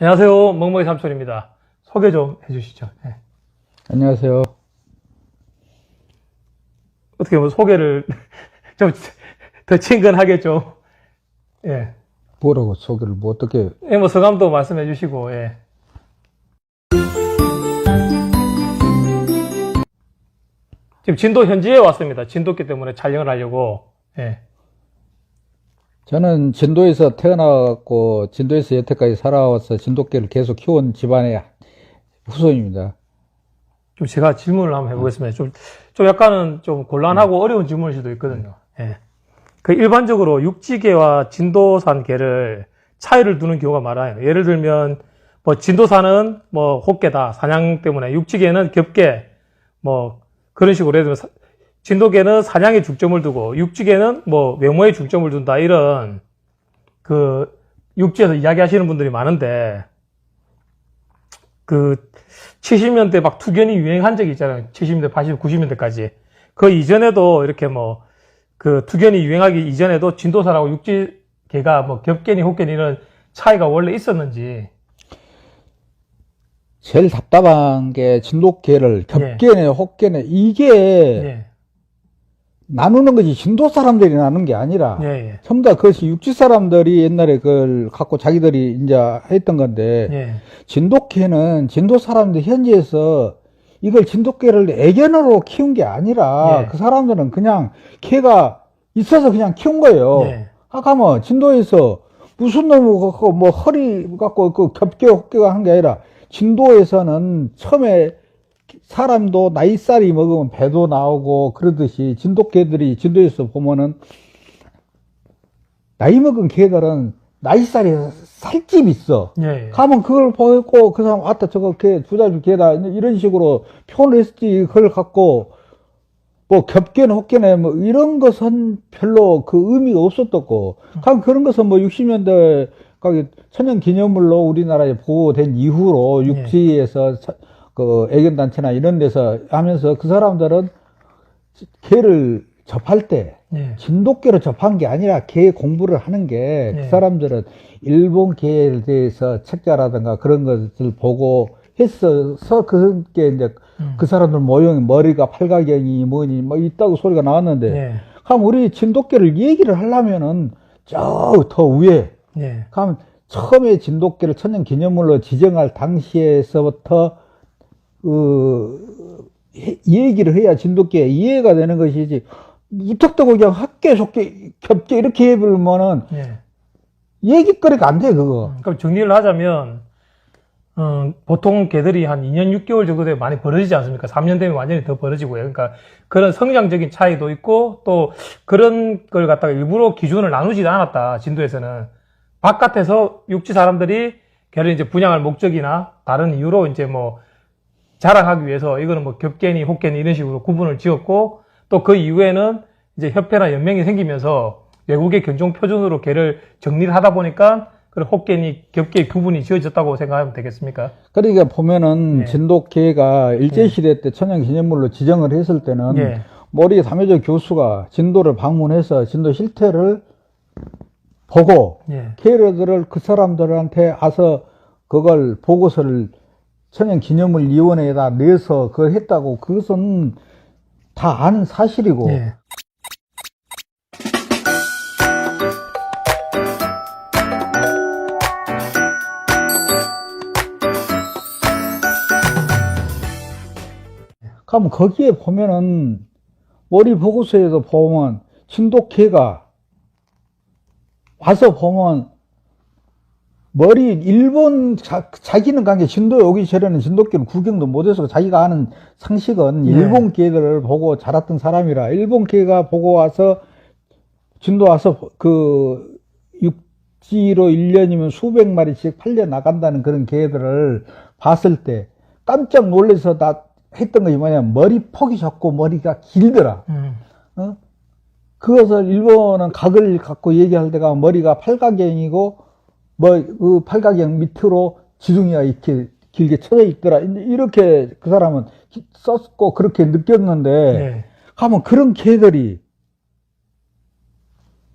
안녕하세요. 멍멍이 삼촌입니다. 소개 좀 해주시죠. 네. 안녕하세요. 어떻게 뭐 소개를 좀 더 친근하게 좀, 예. 뭐라고 소개를 뭐 어떻게 예, 뭐 성함도 말씀해 주시고, 예. 지금 진도 현지에 왔습니다. 진도기 때문에 촬영을 하려고, 예. 저는 진도에서 태어나고 진도에서 여태까지 살아와서 진돗개를 계속 키운 집안의 후손입니다. 좀 제가 질문을 한번 해보겠습니다. 좀 약간은 좀 곤란하고 어려운 질문일 수도 있거든요. 예. 그 일반적으로 육지개와 진도산 개를 차이를 두는 경우가 많아요. 예를 들면, 뭐, 진도산은 뭐, 호개다. 사냥 때문에. 육지개는 겹개. 뭐, 그런 식으로. 예를 들면, 진도개는 사냥에 중점을 두고, 육지개는 뭐, 외모에 중점을 둔다. 이런, 육지에서 이야기하시는 분들이 많은데, 70년대 막 투견이 유행한 적이 있잖아요. 70년대, 80, 90년대까지. 그 이전에도 이렇게 뭐, 투견이 유행하기 이전에도 진도산하고 육지개가 뭐 겹개니 호개니 이런 차이가 원래 있었는지. 제일 답답한 게 진돗개를 겹개네 혹개네 이게 예. 나누는 것이 진도 사람들이 나누는 게 아니라 예, 예. 전부 다 그것이 육지 사람들이 옛날에 그걸 갖고 자기들이 이제 했던 건데 예. 진돗개는 진도 사람들 현지에서 이걸 진돗개를 애견으로 키운 게 아니라 예. 그 사람들은 그냥 개가 있어서 그냥 키운 거예요. 예. 아까면 진도에서 무슨 놈을 갖고 뭐 허리 갖고 그 겹개 혹개가 한 게 아니라 진도에서는 처음에 사람도 나이살이 먹으면 배도 나오고 그러듯이 진돗개들이 진도에서 보면은 나이 먹은 개들은 나이살이 살집이 있어. 예. 가면 그걸 보고 그 사람 왔다 저거 개 두자주 개다 이런 식으로 표현을 했지. 그걸 갖고 뭐 겹개는 혹개네 뭐 이런 것은 별로 그 의미가 없었었고 그런 것은 뭐 60년대 천연 기념물로 우리나라에 보호된 이후로 육지에서 그 애견단체나 이런 데서 하면서 그 사람들은 개를 접할 때 진돗개로 접한 게 아니라 개 공부를 하는 게 그 사람들은 일본 개에 대해서 책자라든가 그런 것을 보고 했어서 그게 이제 그 사람들 모형이 머리가 팔각형이 뭐니 뭐 있다고 소리가 나왔는데 그럼 우리 진돗개를 얘기를 하려면은 저 더 위에 그럼 처음에 진돗개를 천년 기념물로 지정할 당시에서부터 얘기를 해야 진돗개 이해가 되는 것이지 무턱대고 그냥 학계 속계 겹게 이렇게 해버리면은 얘기거리가 안 돼 그거. 그럼 정리를 하자면 보통 개들이 한 2년 6개월 정도 되면 많이 벌어지지 않습니까? 3년 되면 완전히 더 벌어지고요. 그러니까 그런 성장적인 차이도 있고 또 그런 걸 갖다가 일부러 기준을 나누지 않았다. 진도에서는 바깥에서 육지 사람들이 개를 이제 분양할 목적이나 다른 이유로 이제 뭐 자랑하기 위해서 이거는 뭐 겹개니 혹개니 이런 식으로 구분을 지었고 또 그 이후에는 이제 협회나 연맹이 생기면서 외국의 견종 표준으로 개를 정리를 하다 보니까 그 혹개니 겹개 구분이 지어졌다고 생각하면 되겠습니까? 그러니까 보면은 진돗개가 일제시대 때 천연기념물로 지정을 했을 때는 머리 담여조 교수가 진도를 방문해서 진도 실태를 보고 개들을 그 사람들한테 와서 그걸 보고서를 천연기념물위원회에다 내서 그거 했다고 그것은 다 아는 사실이고 그럼 거기에 보면은 머리 보고서에도 보면 진돗개가 와서 보면 머리 일본 자기는 관계 진도에 오기 전에는 진돗개는 구경도 못해서 자기가 아는 상식은 일본 개들을 보고 자랐던 사람이라 일본 개가 보고 와서 진도 와서 그 육지로 1년이면 수백 마리씩 팔려 나간다는 그런 개들을 봤을 때 깜짝 놀라서 나 했던 것이 뭐냐면 머리 폭이 작고 머리가 길더라. 그것을 일본은 각을 갖고 얘기할 때가 머리가 팔각형이고 그 팔각형 밑으로 지둥이가 이렇게 길게 쳐져 있더라. 이렇게 그 사람은 썼고 그렇게 느꼈는데 하면 그런 개들이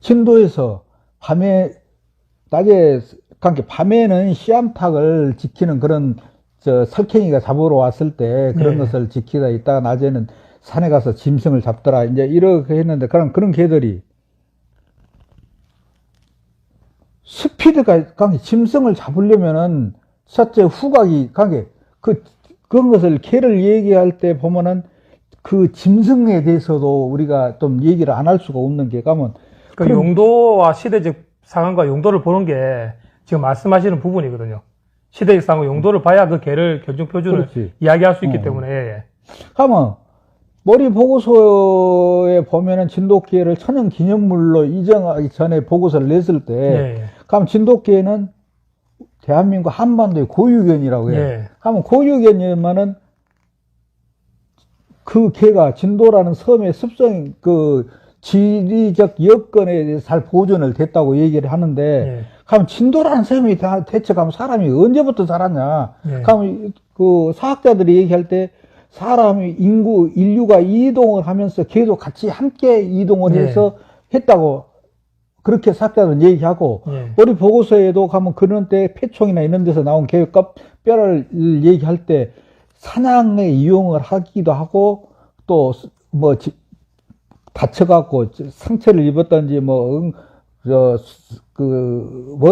진도에서 밤에 낮에 그러니까 밤에는 씨암탉을 지키는 그런 설캥이가 잡으러 왔을 때 그런 네. 것을 지키다 있다가 낮에는 산에 가서 짐승을 잡더라. 이제 이렇게 했는데 그런 개들이 스피드가 그러니까 짐승을 잡으려면은 첫째 후각이 그러니까 그런 것을 개를 얘기할 때 보면은 그 짐승에 대해서도 우리가 좀 얘기를 안 할 수가 없는 게 가면 그 용도와 시대적 상황과 용도를 보는 게 지금 말씀하시는 부분이거든요. 시대적 상황 용도를 봐야 그 개를 결정 표준을 그렇지. 이야기할 수 있기 때문에. 예. 가면 머리 보고서에 보면은 진돗개를 천연 기념물로 인정하기 전에 보고서를 냈을 때, 예. 가면 진돗개는 대한민국 한반도의 고유견이라고 해요. 예. 가면 고유견이면은 그 개가 진도라는 섬의 습성, 지리적 여건에 대해서 잘 보존을 됐다고 얘기를 하는데, 예. 가면 진도라는 섬이 대체 가면 사람이 언제부터 살았냐? 예. 가면 그 사학자들이 얘기할 때 사람이 인류가 이동을 하면서 개도 같이 함께 이동을 예. 해서 했다고 그렇게 사학자들은 얘기하고, 예. 우리 보고서에도 가면 그런 때 폐총이나 이런 데서 나온 개 뼈를 얘기할 때 사냥에 이용을 하기도 하고 또 뭐 다쳐갖고 상처를 입었던지 먹을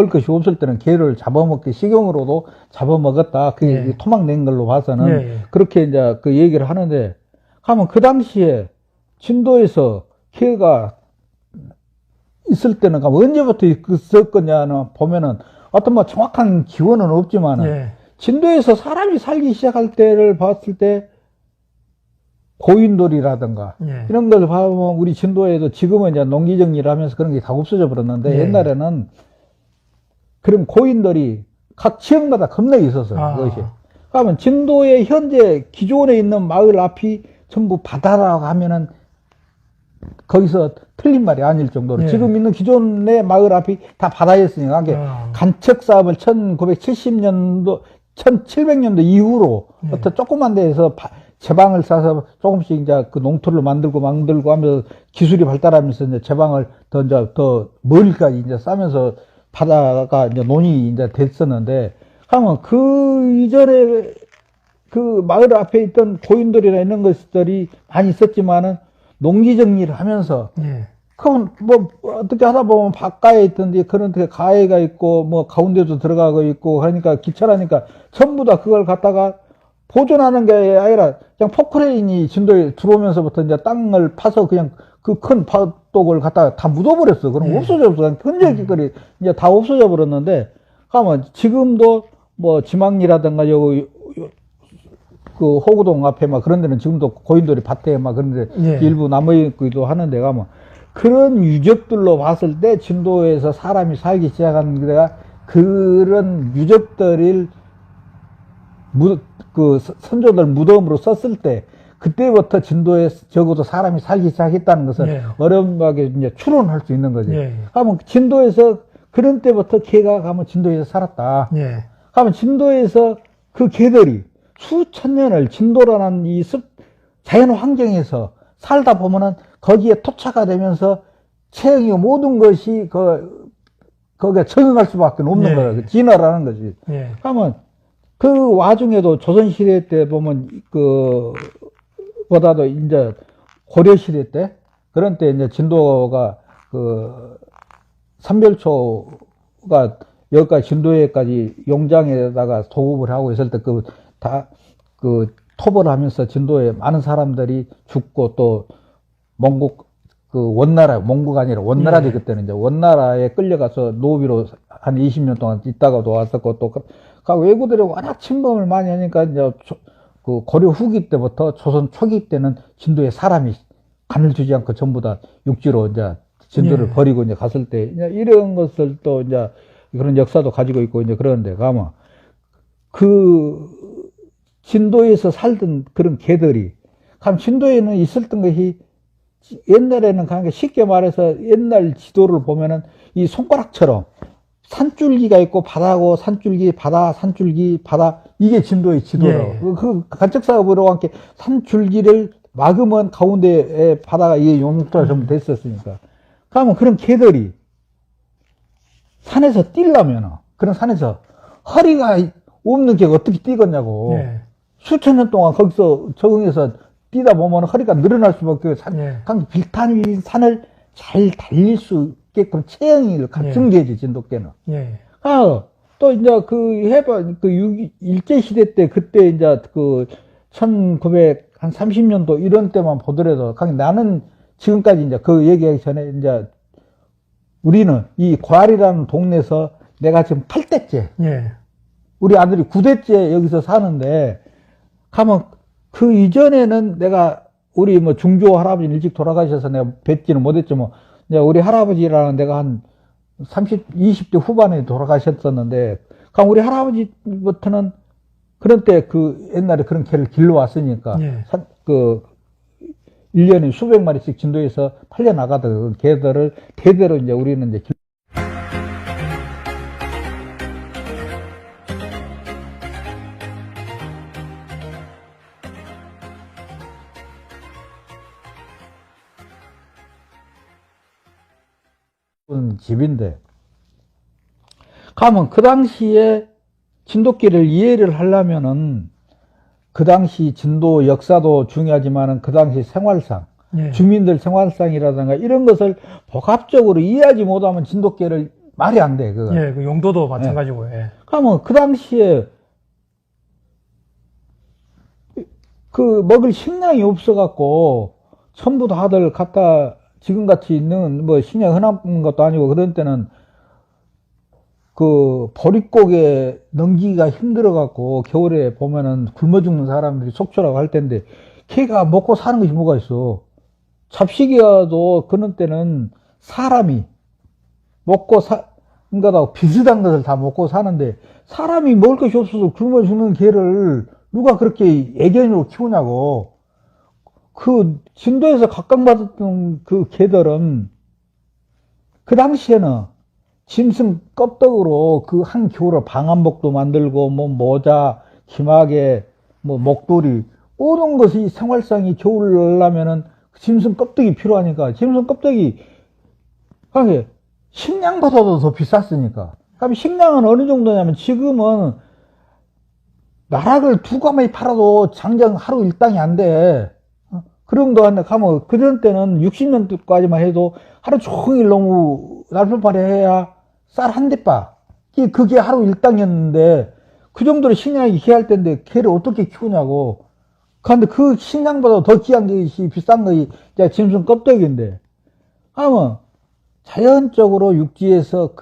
것이 없을 때는 개를 잡아먹기 식용으로도 잡아먹었다. 그게 예. 토막 낸 걸로 봐서는 예. 그렇게 이제 그 얘기를 하는데, 하면 그 당시에 진도에서 개가 있을 때는 언제부터 있었겠냐는 보면은 어떤 뭐 정확한 기원은 없지만은 예. 진도에서 사람이 살기 시작할 때를 봤을 때 고인돌이라든가 예. 이런 걸 보면 우리 진도에도 지금은 이제 농기정리를 하면서 그런 게 다 없어져 버렸는데 예. 옛날에는 그런 고인돌이 각 지역마다 겁나 있었어요. 아. 그것이. 그러면 진도에 현재 기존에 있는 마을 앞이 전부 바다라고 하면은 거기서 틀린 말이 아닐 정도로 예. 지금 있는 기존의 마을 앞이 다 바다였으니까 간척 사업을 1970년도 1700년도 이후로 예. 어떤 조그만 데에서 제방을 싸서 조금씩 이제 그 농토를 만들고 하면서 기술이 발달하면서 이제 제방을 더 멀리까지 이제 싸면서 바다가 이제 논이 이제 됐었는데, 하면 그 이전에 그 마을 앞에 있던 고인돌이나 이런 것들이 많이 있었지만은 농기 정리를 하면서 예. 그럼 뭐 어떻게 하다 보면 바깥에 있던데 그런 데 가해가 있고 뭐 가운데도 들어가고 있고 하니까 기차라니까 전부 다 그걸 갖다가 보존하는 게 아니라 그냥 포크레인이 진도에 들어오면서부터 이제 땅을 파서 그냥 그 큰 파독을 갖다가 다 묻어버렸어. 그럼 없어져 버렸어. 흔적거리 이제 다 없어져 버렸는데, 하면 지금도 뭐 지망리라든가 여기 그 호구동 앞에 막 그런 데는 지금도 고인돌이 밭에 막 그런 데 예. 일부 남아있기도 하는데, 가면 그런 유적들로 봤을 때 진도에서 사람이 살기 시작한 데가 그런 유적들을 그 선조들 무덤으로 썼을 때 그때부터 진도에 적어도 사람이 살기 시작했다는 것을 예. 어렴하게 이제 추론할 수 있는 거지. 예. 하면 진도에서 그런 때부터 개가 가면 진도에서 살았다. 예. 하면 진도에서 그 개들이 수천 년을 진도라는 이 자연 환경에서 살다 보면은 거기에 토착화 되면서 체형이 모든 것이 거기에 적응할 수밖에 없는 예. 거야. 그 진화라는 거지. 예. 하면 그 와중에도 조선시대 때 보면 보다도 이제 고려시대 때 그런 때 이제 진도가 삼별초가 여기까지 진도에까지 용장에다가 도읍을 하고 있을 때 토벌을 하면서 진도에 많은 사람들이 죽고 또 몽고가 아니라 원나라지. 예. 그때는 이제 원나라에 끌려가서 노비로 한 20년 동안 있다가도 왔었고 또 외구들이 워낙 침범을 많이 하니까 이제 그 고려 후기 때부터 조선 초기 때는 진도에 사람이 간을 주지 않고 전부 다 육지로 이제 진도를 예. 버리고 이제 갔을 때 이제 이런 것을 또 이제 그런 역사도 가지고 있고 이제 그런데 가면 그 진도에서 살던 그런 개들이 진도에는 있었던 것이 옛날에는 그냥 쉽게 말해서 옛날 지도를 보면은 이 손가락처럼 산줄기가 있고 바다고 산줄기 바다 산줄기 바다 이게 진도의 지도라고. 예. 그 간척사업으로 함께 산줄기를 막으면 가운데에 바다가 이게 용토가 좀 됐었으니까. 그러면 그런 개들이 산에서 뛰려면 그런 산에서 허리가 없는 개가 어떻게 뛰겠냐고. 예. 수천 년 동안 거기서 적응해서 뛰다 보면 허리가 늘어날 수밖에 없고 예. 비탄 산을 잘 달릴 수 있게끔 체형을 갖춘 예. 개지, 진돗개는. 예. 또 이제 일제시대 때, 그때 이제 1930년도 이런 때만 보더라도, 나는 지금까지 이제 그 얘기하기 전에 이제 우리는 이 고알이라는 동네에서 내가 지금 8대째, 예. 우리 아들이 9대째 여기서 사는데, 가면 그 이전에는 내가 우리 뭐 중조 할아버지 일찍 돌아가셔서 내가 뵙지는 못했지만, 이제 우리 할아버지라는 내가 한 20대 후반에 돌아가셨었는데, 우리 할아버지부터는 그런 때 옛날에 그런 개를 길러왔으니까, 예. 1년에 수백 마리씩 진도에서 팔려나가던 개들을 대대로 이제 우리는 이제 집인데, 가면 그 당시에 진돗개를 이해를 하려면은 그 당시 진도 역사도 중요하지만은 그 당시 생활상, 예. 주민들 생활상이라든가 이런 것을 복합적으로 이해하지 못하면 진돗개를 말이 안 돼, 그거. 예. 그 용도도 마찬가지고, 예. 가면 그 당시에 먹을 식량이 없어갖고 전부 다들 갖다 지금같이 있는 뭐 식량 흔한 것도 아니고 그런 때는 보릿고개 넘기기가 힘들어갖고 겨울에 보면은 굶어 죽는 사람들이 속초라고 할 텐데, 걔가 먹고 사는 것이 뭐가 있어. 잡식이어도 그런 때는 사람이 먹고 그러니까 비슷한 것을 다 먹고 사는데, 사람이 먹을 것이 없어서 굶어 죽는 개를 누가 그렇게 애견으로 키우냐고. 진도에서 각광받았던 그 개들은 그 당시에는 짐승 껍데기로 한 겨울에 방한복도 만들고, 뭐 모자, 기마개, 뭐 목도리, 모든 것이 생활상이 겨울을 하려면은 짐승 껍데기 필요하니까, 짐승 껍데기, 식량보다도 더 비쌌으니까. 그럼 식량은 어느 정도냐면, 지금은 나락을 2가마에 팔아도 장장 하루 일당이 안 돼. 그런 거 한데 가면, 그전 때는 60년대까지만 해도 하루 종일 너무 날품팔이 해야 쌀 한 대빠. 그게 하루 일당이었는데, 그 정도로 식량이 귀할 때인데, 개를 어떻게 키우냐고. 그런데 그 식량보다 더 귀한 것이 비싼 것이 짐승 껍데기인데, 하면, 자연적으로 육지에서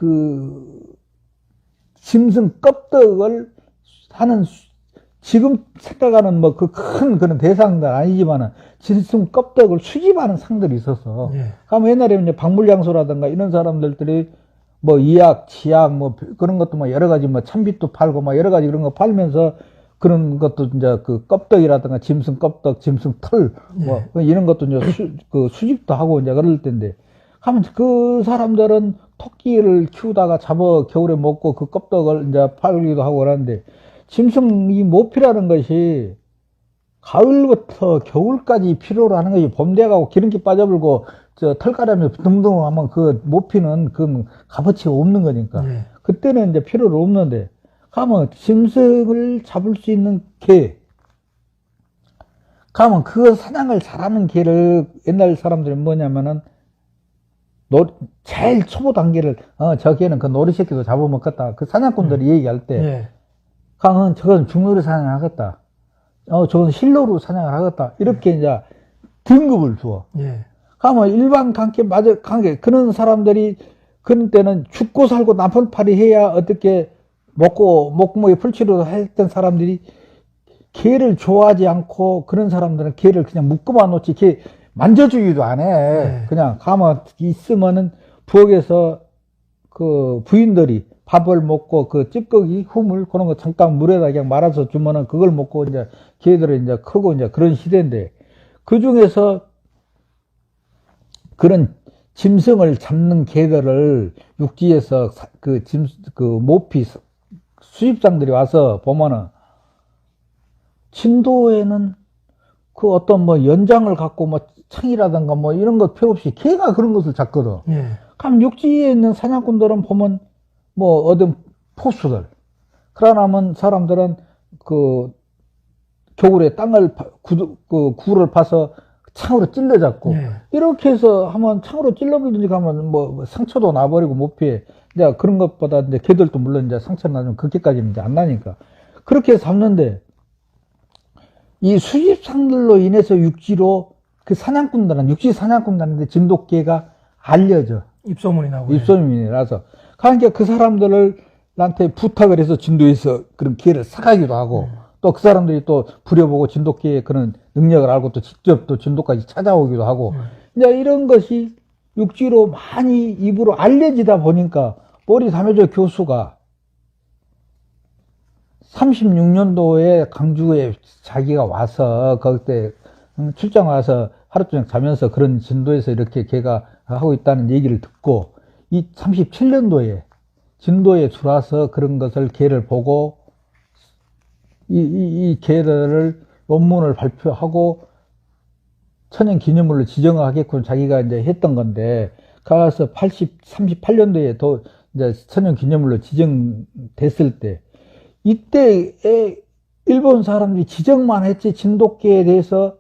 짐승 껍데기를 하는, 지금 생각하는 큰 그런 대상들 아니지만은, 짐승 껍데기를 수집하는 상들이 있었어. 예. 그러면 옛날에 이제 박물량소라든가 이런 사람들이 이약, 치약, 그런 것도 여러 가지 참빗도 팔고 여러 가지 그런 거 팔면서 그런 것도 이제 껍데기라든가 짐승 껍데기, 짐승 털, 이런 것도 이제 수집도 하고 이제 그럴 텐데, 하면 그 사람들은 토끼를 키우다가 잡아 겨울에 먹고 그 껍데기를 이제 팔기도 하고 그러는데, 짐승 이 모피라는 것이 가을부터 겨울까지 필요로 하는 것이, 봄 돼가고 기름기 빠져버리고 털가람이 둥둥 하면 그 모피는 값어치가 없는 거니까. 예. 그때는 이제 필요로 없는데, 가면 짐승을 잡을 수 있는 개, 가면 그 사냥을 잘하는 개를 옛날 사람들이 뭐냐면은, 제일 초보 단계를, 저 개는 그 놀이새끼도 잡아먹겠다. 그 사냥꾼들이 얘기할 때, 예. 가면 저건 중로로 사냥을 하겠다. 저건 실로로 사냥을 하겠다. 이렇게 이제 등급을 주어. 예. 가면 일반 관계, 그런 사람들이 그런 때는 죽고 살고 나풀팔이 해야 어떻게 목구멍에 풀치로 했던 사람들이 개를 좋아하지 않고, 그런 사람들은 개를 그냥 묶어만 놓지, 개 만져주기도 안 해. 네. 그냥 가면 있으면은 부엌에서 부인들이 밥을 먹고 찌꺼기, 후물, 그런 거 잠깐 물에다 그냥 말아서 주면은 그걸 먹고 이제 개들은 이제 크고 이제 그런 시대인데, 그 중에서 그런 짐승을 잡는 개들을 육지에서 모피 수입상들이 와서 보면은, 진도에는 어떤 연장을 갖고 창이라든가 이런 것 필요 없이 개가 그런 것을 잡거든. 예. 그럼 육지에 있는 사냥꾼들은 보면 어떤 포수들. 그러나면 사람들은 그 겨울에 땅을 구를 파서 창으로 찔러 잡고 예. 이렇게 해서 하면 창으로 찔러버리든지 가면 뭐 상처도 나버리고 못 피해. 이제 그런 것보다 이제 개들도 물론 이제 상처 나면 그렇게까지는 이제 안 나니까 그렇게 해서 잡는데 이 수집상들로 인해서 육지로 그 사냥꾼들은 육지 사냥꾼들한테 진돗개가 알려져. 입소문이 나고. 입소문이라서. 그러니까 그 사람들한테 부탁을 해서 진도에서 그런 개를 사가기도 하고 또 그 사람들이 또 부려보고 진돗개의 그런 능력을 알고 또 직접 또 진도까지 찾아오기도 하고 이제 이런 것이 육지로 많이 입으로 알려지다 보니까 모리 삼해조 교수가 36년도에 강주에 자기가 와서 그때 출장 와서 하루 종일 자면서 그런 진도에서 이렇게 걔가 하고 있다는 얘기를 듣고 이 37년도에 진도에 들어와서 그런 것을 걔를 보고 이 걔를 논문을 발표하고 천연기념물로 지정하겠군 자기가 이제 했던 건데 가서 38년도에 또 이제 천연기념물로 지정됐을 때 이때에 일본 사람들이 지정만 했지 진돗개에 대해서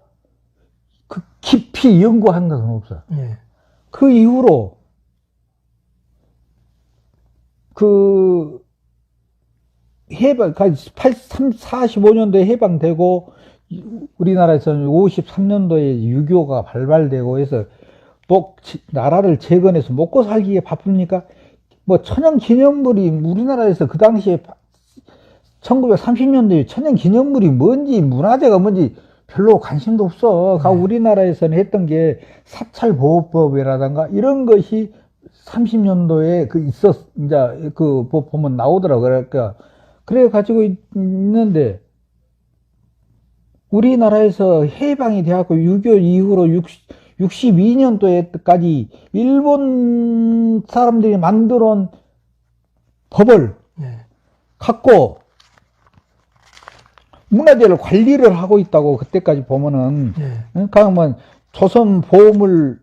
그 깊이 연구한 것은 없어요. 예. 그 이후로 그 해방, 45년도에 해방되고 우리나라에서는 53년도에 유교가 발발되고 해서 나라를 재건해서 먹고 살기에 바쁩니까? 뭐 천연기념물이 우리나라에서 그 당시에 1930년도에 천연기념물이 뭔지 문화재가 뭔지 별로 관심도 없어. 우리나라에서는 했던 게 사찰보호법이라든가 이런 것이 30년도에 이제 보면 나오더라고요. 그러니까 그래 가지고 있는데 우리나라에서 해방이 되었고 6.25 이후로 62년도에까지 일본 사람들이 만들어 온 법을 갖고 문화재를 관리를 하고 있다고 그때까지 보면은 그러니까 조선 보물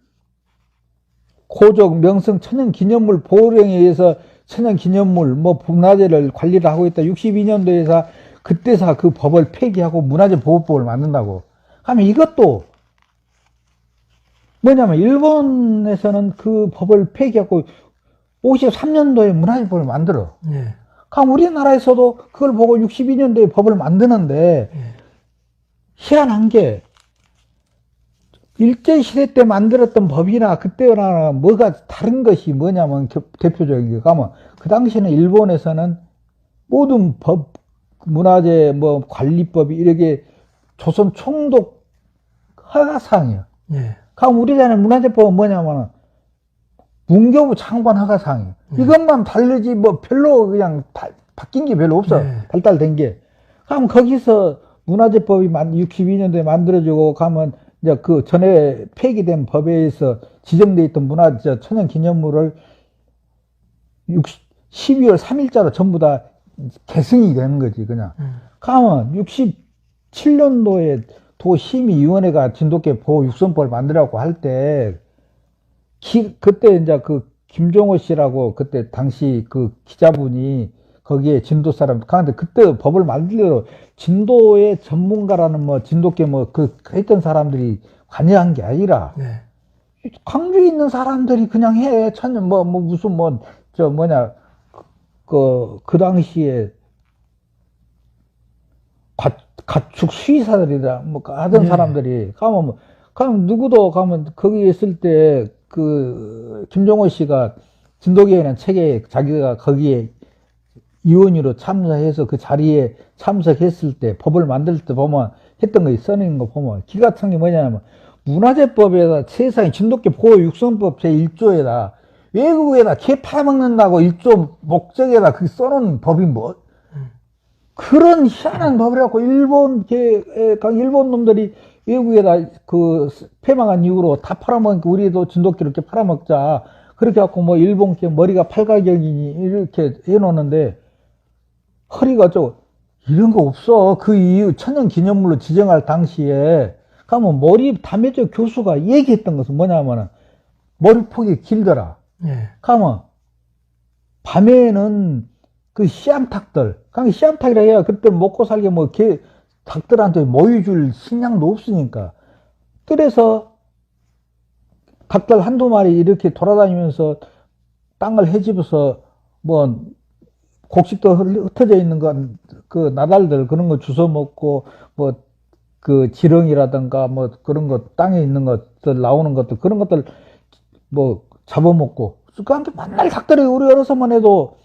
고적 명성 천연기념물 보호령에 의해서 천연기념물 문화재를 관리를 하고 있다. 62년도에서 그때서 그 법을 폐기하고 문화재 보호법을 만든다고 하면 이것도 뭐냐면 일본에서는 그 법을 폐기하고 53년도에 문화재법을 만들어. 그럼 우리나라에서도 그걸 보고 62년도에 법을 만드는데 희한한 게 일제시대 때 만들었던 법이나 그때나 뭐가 다른 것이 뭐냐면 대표적인 게 가면 그 당시에는 일본에서는 모든 법, 문화재 관리법이 이렇게 조선 총독 허가사항이야. 그럼 우리나라 문화재법은 뭐냐면 문교부 장관 허가사항이야. 이것만 다르지 별로 그냥 바뀐 게 별로 없어. 발달된 게. 그럼 거기서 문화재법이 62년도에 만들어지고 가면 이제 그 전에 폐기된 법에 의해서 지정돼 있던 천연기념물을 12월 3일자로 전부 다 계승이 되는 거지, 그냥. 그러면 67년도에 도심의위원회가 진돗개 보호 육성법을 만들라고 할 때, 그때 이제 김종호 씨라고 그때 당시 그 기자분이 거기에 진도 사람, 그런데 그때 법을 만들려고 진도의 전문가라는 진돗개 했던 사람들이 관여한 게 아니라, 광주에 있는 사람들이 그냥 해. 무슨 그 당시에 가축 수의사들이다, 하던 사람들이 가면 누구도 가면 거기 있을 때 김종호 씨가 진돗개라는 책에 자기가 거기에 위원으로 참석해서 그 자리에 참석했을 때 법을 만들 때 보면 했던 거 써놓은 거 보면 기가 찬 게 뭐냐면 문화재법에다 세상에 진돗개 보호 육성법 제1조에다 외국에다 개 팔아먹는다고 1조 목적에다 그 써놓은 법이 그런 희한한 법을 해갖고 일본 놈들이 외국에다 폐망한 이후로 다 팔아먹으니까 우리도 진돗개 이렇게 팔아먹자. 그렇게 해갖고 일본께 머리가 팔가경이니 이렇게 해놓는데 허리가 이런 거 없어. 그 이후 천연기념물로 지정할 당시에 가면 담해조 교수가 얘기했던 것은 뭐냐면은 머리폭이 길더라. 가면 밤에는 그 씨암탉들, 그냥 씨암탉이라 해야 그때 먹고 살게 뭐 닭들한테 모여줄 식량도 없으니까. 그래서 닭들 한두 마리 이렇게 돌아다니면서 땅을 헤집어서 뭐 곡식도 흩어져 있는 건 그 나달들 그런 거 주워 먹고 뭐 그 지렁이라든가 뭐 그런 거 땅에 있는 것들 나오는 것들 그런 것들 뭐 잡아먹고 그한테 맨날 닭들이 우리 어려서만 해도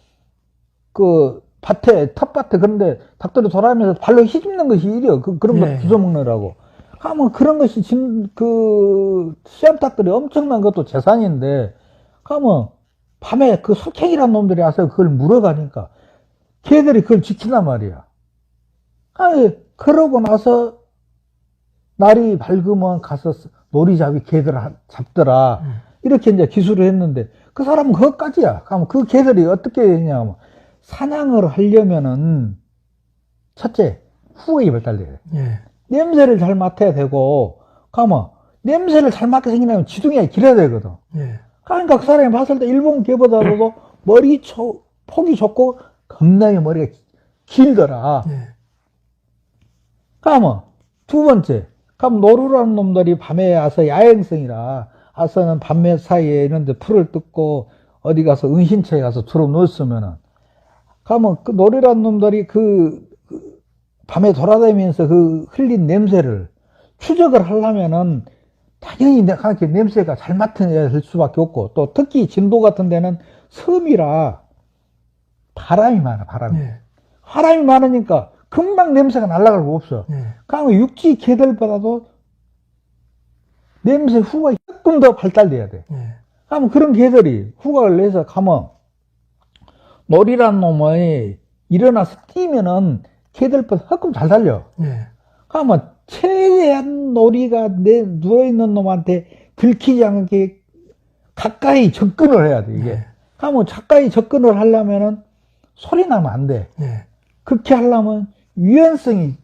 그 밭에 텃밭에 그런데 닭들이 돌아다니면서 발로 휘집는 것이 일이요. 그런 거 주워 먹느라고. 하면 그런 것이 그 씨암탉들이 엄청난 것도 재산인데 가면 밤에 그 솔캥이란 놈들이 와서 그걸 물어가니까 걔들이 그걸 지킨단 말이야. 아니 그러고 나서 날이 밝으면 가서 놀이잡이 개들 잡더라. 이렇게 이제 기술을 했는데 그 사람은 그것까지야. 그러면 그 개들이 어떻게 했냐면 사냥을 하려면은 첫째 후각이 발달돼야 돼. 예. 냄새를 잘 맡아야 되고 가면 냄새를 잘 맡게 생기려면 지둥이가 길어야 되거든. 예. 그러니까 그 사람이 봤을 때 일본 개보다도 폭이 좁고 겁나게 머리가 길더라. 예. 가면 두 번째 그럼 노루라는 놈들이 밤에 와서 야행성이라 와서는 밤에 사이에 이런데 풀을 뜯고 어디 가서 은신처에 가서 들어 누웠으면은 가면 그 노루라는 놈들이 그 밤에 돌아다니면서 그 흘린 냄새를 추적을 하려면은 당연히 그렇게 냄새가 잘 맡아야 될 수밖에 없고 또 특히 진도 같은 데는 섬이라 바람이 많아. 예. 바람이 많으니까 금방 냄새가 날아갈 거 없어. 예. 그러면 육지 개들보다도 냄새 후각이 조금 더 발달돼야 돼. 예. 그러면 그런 개들이 후각을 내서 가면 놀이란 놈이 일어나서 뛰면은 개들보다 조금 잘 달려. 예. 그러면 최대한 놀이가 누워있는 놈한테 들키지 않게 가까이 접근을 해야 돼, 이게. 예. 그러면 가까이 접근을 하려면은 소리 나면 안 돼. 예. 그렇게 하려면 유연성이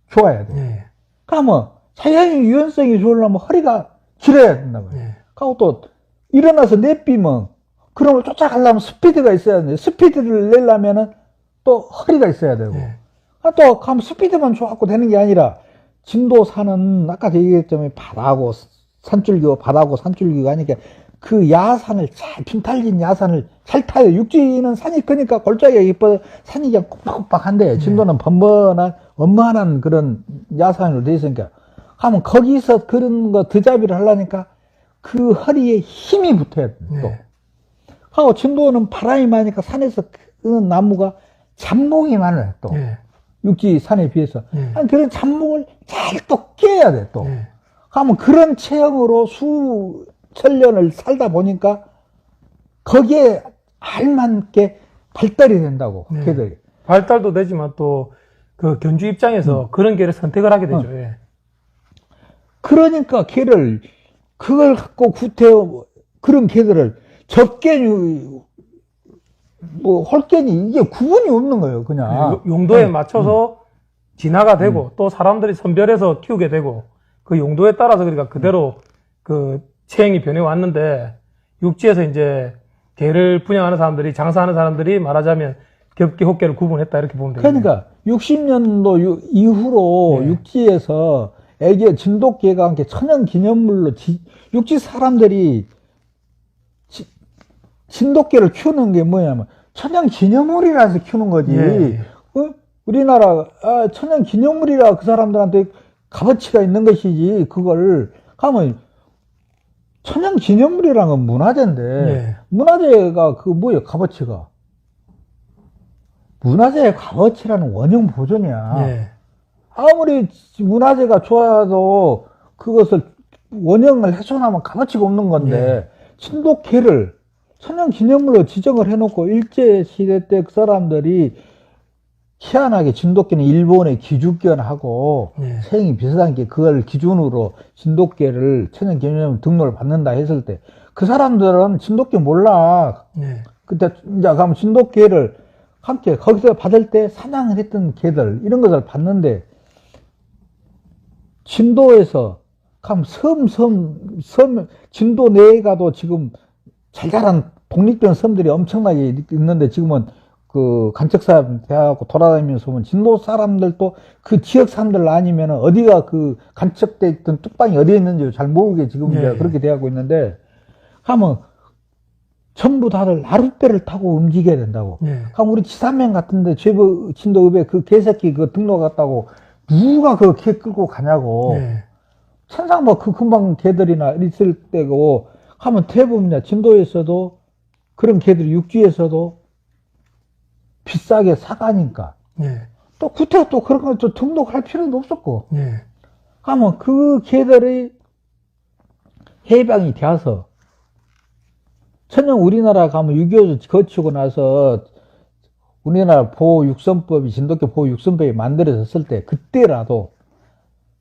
좋아야 돼. 예. 그러면 자연히 유연성이 좋으려면 허리가 길어야 된다고. 예. 그리고 또 일어나서 내삐면 그런 걸 쫓아가려면 스피드가 있어야 돼. 스피드를 내려면은 또 허리가 있어야 되고. 예. 또 그럼 스피드만 좋아갖고 되는 게 아니라 진도산은 아까 얘기했지만 바다하고 산줄기가 하니까 그 야산을 잘 핀탈진 야산을 잘 타요. 육지는 산이 크니까 골짜기가 이뻐 산이 그냥 꼬박꼬박한데 진도는 번번한 원만한 그런 야산으로 돼 있으니까 하면 거기서 그런 거 드자비를 하려니까 그 허리에 힘이 붙어야 돼. 또. 예. 하고 진도는 바람이 많으니까 산에서 크는 나무가 잡목이 많아요. 또. 예. 육지 산에 비해서. 예. 그런 잡목을 잘 또 깨야 돼, 또. 예. 하면 그런 체형으로 수천 년을 살다 보니까 거기에 알맞게 발달이 된다고, 네. 걔들이. 발달도 되지만 또 그 견주 입장에서 그런 길을 선택을 하게 되죠. 예. 그러니까 걔를, 그걸 갖고 구태여, 그런 걔들을 적개류, 뭐, 홀개니, 이게 구분이 없는 거예요, 그냥. 용도에 맞춰서 진화가 되고 또 사람들이 선별해서 키우게 되고 그 용도에 따라서 그러니까 그대로 그 체형이 변해 왔는데 육지에서 이제 개를 분양하는 사람들이 장사하는 사람들이 말하자면 겹개 헛개를 구분했다 이렇게 보면 되겠네요. 그러니까 60년도 이후로 네. 육지에서 애기 진돗개가 함께 천연 기념물로 육지 사람들이 진돗개를 키우는 게 뭐냐면 천연 기념물이라서 키우는 거지. 예. 우리나라 천연 기념물이라 그 사람들한테 값어치가 있는 것이지. 그걸 가면 천연 기념물이라는 건 문화재인데 예. 문화재가 그 뭐예요? 값어치가 문화재의 값어치라는 원형 보존이야. 예. 아무리 문화재가 좋아도 그것을 원형을 훼손하면 값어치가 없는 건데 진돗개를 천연 기념물로 지정을 해놓고 일제시대 때 그 사람들이 희한하게 진돗개는 일본의 기주견하고 예. 생이 비슷한 게 그걸 기준으로 진돗개를 천연 기념물 등록을 받는다 했을 때 그 사람들은 진돗개 몰라. 예. 그때 이제 가면 진돗개를 함께 거기서 받을 때 사냥을 했던 개들 이런 것을 봤는데 진도에서 가면 섬 진도 내에 가도 지금 잘 자란 독립된 섬들이 엄청나게 있는데 지금은 그 간척사 대하고 돌아다니면서 보면 진도 사람들도 그 지역 사람들 아니면 어디가 그 간척돼 있던 뚝방이 어디에 있는지 잘 모르게 지금 예, 이제 예. 그렇게 돼가고 있는데 하면 전부 다들 나룻배를 타고 움직여야 된다고. 예. 그럼 우리 지산면 같은데 제부 진도읍에 그 개새끼 그 등록 갔다고 누가 그 개 끌고 가냐고. 예. 천상 뭐 그 금방 개들이나 있을 때고 하면 대부분 진도에서도 그런 개들이 육지에서도 비싸게 사가니까 예. 또 구태가 또 그런 거 또 등록할 필요도 없었고 예. 하면 그 개들이 해방이 되어서 천연 우리나라 가면 6.25 거치고 나서 우리나라 보호육선법이 진돗개 보호육선법이 만들어졌을 때 그때라도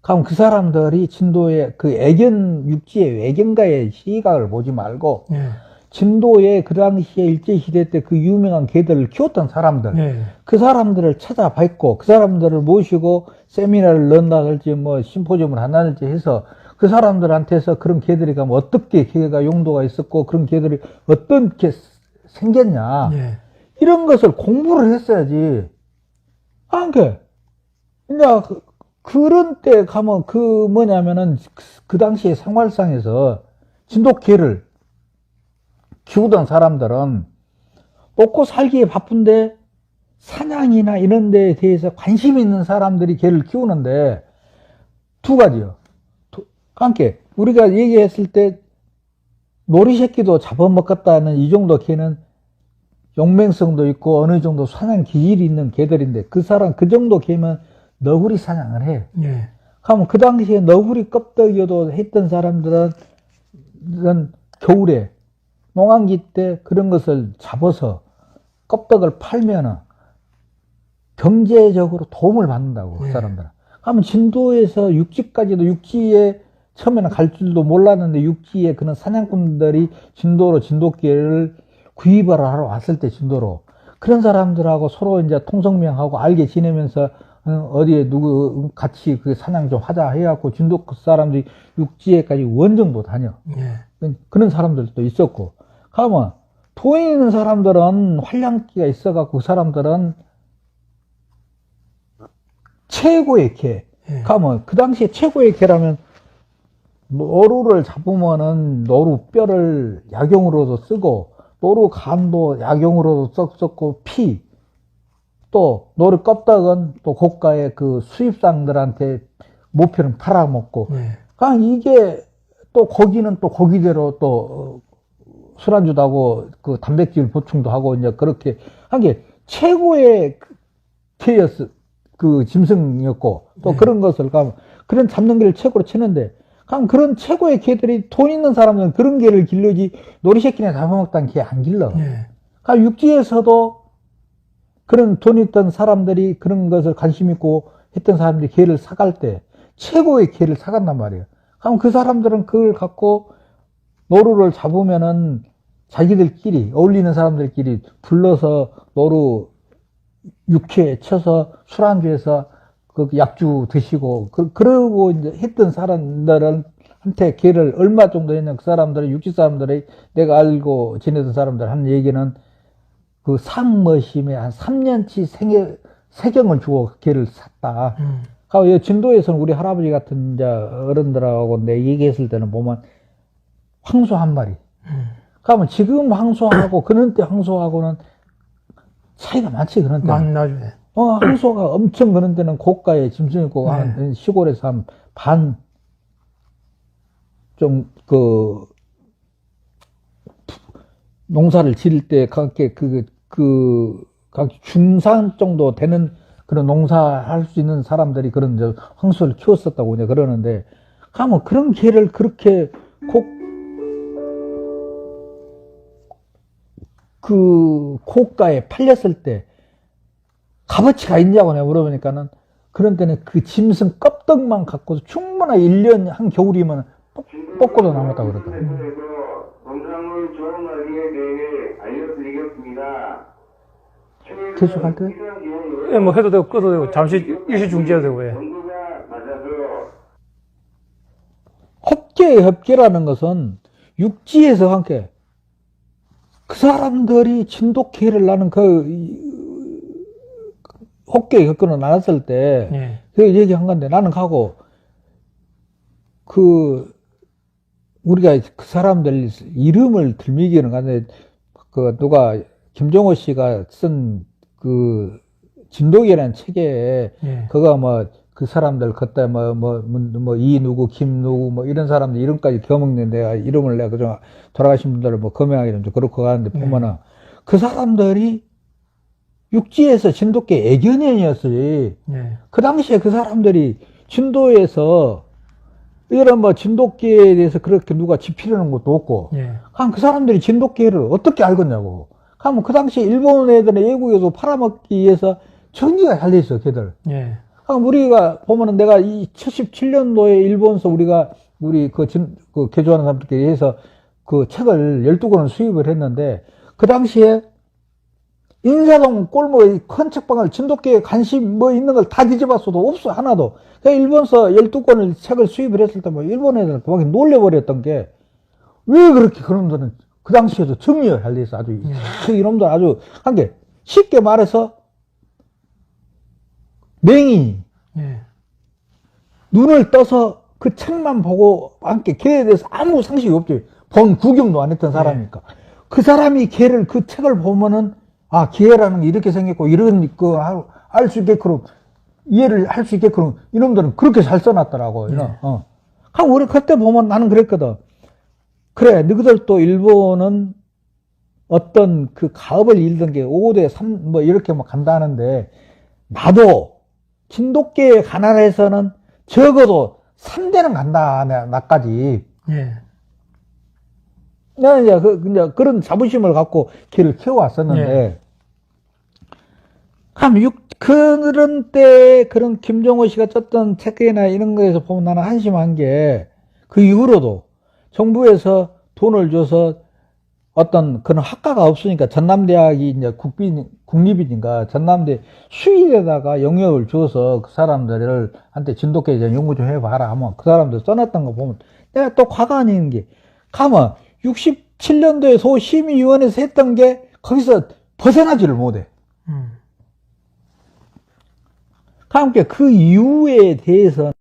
그럼 그 사람들이 진도의 그 육지의 외견가의 시각을 보지 말고 예. 진도의 그 당시에 일제시대 때 그 유명한 개들을 키웠던 사람들 예. 그 사람들을 찾아뵙고 그 사람들을 모시고 세미나를 넣는다든지 뭐 심포지움을 한다든지 해서 그 사람들한테서 그런 개들이 가면 어떻게 개가 용도가 있었고 그런 개들이 어떻게 생겼냐 예. 이런 것을 공부를 했어야지. 그러니까 이제 그런 때 가면 그 뭐냐면은 그 당시에 생활상에서 진돗개를 키우던 사람들은 먹고 살기에 바쁜데 사냥이나 이런 데에 대해서 관심 있는 사람들이 개를 키우는데 두 가지요. 함께 우리가 얘기했을 때 놀이새끼도 잡아먹겠다는 이 정도 개는 용맹성도 있고 어느 정도 사냥 기질이 있는 개들인데 그 정도 개면 너구리 사냥을 해. 예. 그러면 그 당시에 너구리 껍데기도 했던 사람들은 겨울에 농한기 때 그런 것을 잡아서 껍데기를 팔면은 경제적으로 도움을 받는다고 그 예. 사람들은. 그러면 진도에서 육지까지도 육지에 처음에는 갈 줄도 몰랐는데 육지에 그런 사냥꾼들이 진돗개를 구입을 하러 왔을 때 진도로 그런 사람들하고 서로 이제 통성명하고 알게 지내면서 어디에 누구 같이 그 사냥 좀 하자 해갖고 진도 그 사람들이 육지에까지 원정도 다녀. 예. 그런 사람들도 있었고. 그러면 돈 있는 사람들은 활량기가 있어갖고 그 사람들은 최고의 개. 예. 그러면 그 당시에 최고의 개라면 노루를 잡으면은 노루 뼈를 약용으로도 쓰고 노루 간도 약용으로도 썼고 피 또 노루 껍데기는 또 고가의 그 수입상들한테 모표는 팔아먹고 예. 그냥 이게 또 고기는 또 고기대로 또 술안주도 하고 그 단백질 보충도 하고 이제 그렇게 한 게 최고의 개였어. 그 짐승이었고 또 네. 그런 것을 가면 그런 잡는 개를 최고로 치는데 그럼 그런 최고의 개들이 돈 있는 사람은 그런 개를 길러지 놀이새끼나 잡아먹던 개 안 길러. 예. 그러니까 육지에서도 그런 돈 있던 사람들이 그런 것을 관심 있고 했던 사람들이 개를 사갈 때 최고의 개를 사간단 말이에요. 그럼 그 사람들은 그걸 갖고 노루를 잡으면은 자기들끼리 어울리는 사람들끼리 불러서 노루 육회 쳐서 술안주해서 그 약주 드시고 그러고 이제 했던 사람들한테 개를 얼마 정도 했냐 그 사람들은 육지 사람들이 내가 알고 지내던 사람들 한 얘기는 그 상머심에 한 3년치 세경을 주고 개를 샀다. 그러니까 진도에서는 우리 할아버지 같은 이제 어른들하고 내 얘기했을 때는 보면 황소 한 마리. 그러면 지금 황소하고 그런 때 황소하고는 차이가 많지 그런 때. 만나죠. 황소가 엄청 그런 때는 고가의 짐승이고 네. 한 시골에서 한 반 좀 그 농사를 지을 때 각게 각 중산 정도 되는 그런 농사할 수 있는 사람들이 그런 이제 황소를 키웠었다고 이제 그러는데 가면 그런 개를 그렇게 고가에 팔렸을 때 값어치가 있냐고 내가 물어보니까는 그런 때는 그 짐승 껍데기만 갖고도 충분히 1년 한 겨울이면 뽑고도 남았다고 그러더라고요. 영상을 조언하기에 대해 알려드리겠습니다. 계속할 때? 예, 뭐 해도 되고 꺼도 되고 잠시 일시 중지해도 되고 예. 정부가 맞아서 협계라는 것은 육지에서 함께 그 사람들이 진돗개를 나는 그 헛개 겪어는 나눴을 때, 예. 그 얘기한 건데, 나는 가고, 우리가 그 사람들 이름을 들미기는 간데, 누가, 김정호 씨가 쓴 진독이라는 책에, 예. 그거 그 사람들 그때 이 누구 김 누구 이런 사람들 이름까지 겨먹는 내가 이름을 내가 그저 돌아가신 분들을 거명하기는 좀 그렇고 가는데 보면은 그 사람들이 육지에서 진돗개 애견인이었어요. 예. 그 당시에 그 사람들이 진도에서 이런 진돗개에 대해서 그렇게 누가 지피려는 것도 없고, 예. 그럼 그 사람들이 진돗개를 어떻게 알겠냐고. 그러면 그 당시에 일본 애들은 외국에서 팔아먹기 위해서 전기가 달려있어, 걔들. 예. 그럼 우리가 보면은 내가 이 77년도에 일본서 우리 개조하는 사람들끼리 해서 그 책을 12권을 수입을 했는데, 그 당시에 인사동 꼴모에 큰 책방을 진돗개에 관심 있는 걸 다 뒤져봤어도 없어, 하나도. 그러니까 일본서 12권을 책을 수입을 했을 때 일본 애들은 그만에 놀래버렸던 게, 왜 그렇게 그놈들은 그 당시에도 정리를 할 때 있어. 아주, 이놈들 아주, 한 게, 쉽게 말해서, 맹이, 예. 눈을 떠서 그 책만 보고 함께 걔에 대해서 아무 상식이 없죠. 구경도 안 했던 사람이니까. 그 사람이 걔를 그 책을 보면은 개라는 게 이렇게 생겼고 이런 알 수 있게끔 이해를 할 수 있게끔 이놈들은 그렇게 잘 써놨더라고. 그럼 우리 그때 보면 나는 그랬거든. 그래, 너희들도 일본은 어떤 그 가업을 잃던 게 5대 3 이렇게 간다는데 나도 진돗개에 관한해서는 적어도 3대는 간다, 나까지. 예. 나는 이제 그런 자부심을 갖고 걔를 키워왔었는데, 그런 때, 그런 김정호 씨가 썼던 책이나 이런 거에서 보면 나는 한심한 게, 그 이후로도 정부에서 돈을 줘서 어떤 그런 학과가 없으니까 전남대학이 이제 국립이니까 전남대 수의대에다가 영역을 줘서 그 사람들을 한테 진돗개 이제 연구 좀 해봐라 하면 그 사람들 써놨던 거 보면 내가 또 화가 아닌 게 가면 67년도에 소심의위원회에서 했던 게 거기서 벗어나지를 못해. 함께 그 이유에 대해서는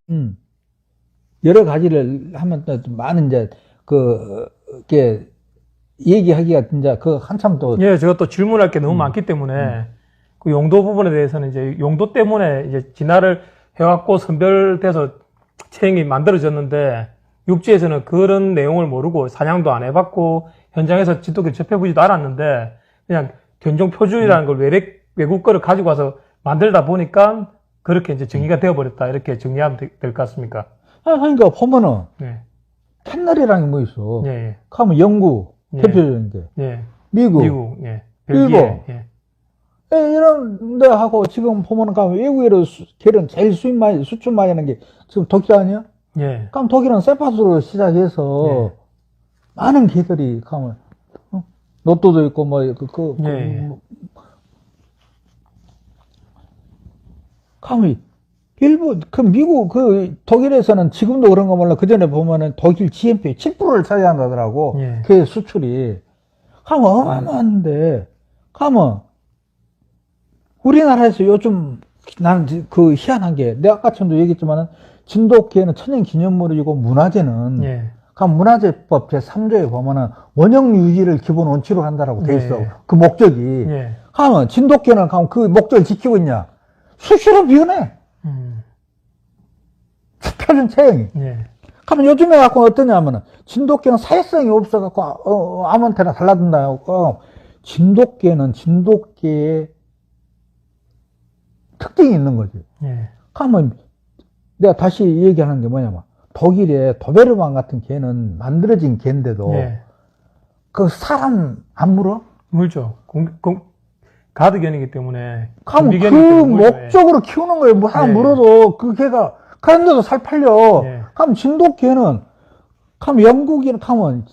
여러 가지를 하면 또 많은 이제 이렇게 얘기하기가 진짜 한참 또. 예, 제가 또 질문할 게 너무 많기 때문에 그 용도 부분에 대해서는 이제 용도 때문에 이제 진화를 해갖고 선별돼서 체행이 만들어졌는데 육지에서는 그런 내용을 모르고 사냥도 안 해봤고 현장에서 진돗개를 접해보지도 않았는데 그냥 견종 표준이라는 걸 외국 거를 가지고 와서 만들다 보니까 그렇게 이제 정의가 되어버렸다 이렇게 정리하면 될 것 같습니까? 그러니까 보면은 네. 캔넬이라는 게 뭐 있어. 예. 가면 영국 대표적인 게. 예. 미국, 예. 벨기에, 예. 이런 데 하고 지금 보면은 가면 외국에로 걔는 제일 수출 많이 하는 게 지금 독일 아니야? 예. 그럼 독일은 세파스로 시작해서 많은 개들이 가면 로또도 있고 가면 일본 미국 독일에서는 지금도 그런 거 몰라. 그 전에 보면은 독일 GNP 7%를 차지한다더라고. 그 수출이. 가면 어마어마한데 가면 우리나라에서 요즘 나는 희한한 게 내가 아까 전도 얘기했지만은 진돗개는 천연기념물이고 문화재는 가면 문화재법 제3조에 보면은 원형 유지를 기본 원칙으로 한다라고 돼 있어. 그 목적이. 가면 진돗개는 가면 그 목적을 지키고 있냐? 수시로 비워내. 표준 체형이. 그러면 요즘에 갖고 어떠냐면은, 진돗개는 사회성이 없어갖고, 아무한테나 달라든다. 진돗개는 진돗개의 특징이 있는 거지. 그러면, 내가 다시 얘기하는 게 뭐냐면, 독일의 도베르만 같은 개는 만들어진 개인데도, 그 사람 안 물어? 물죠. 가드견이기 때문에. 그럼 그 목적으로 키우는 거예요. 뭐 하나 물어도 그 개가, 그런데도 살 팔려. 그럼 진돗개는, 그럼 영국이나 가면,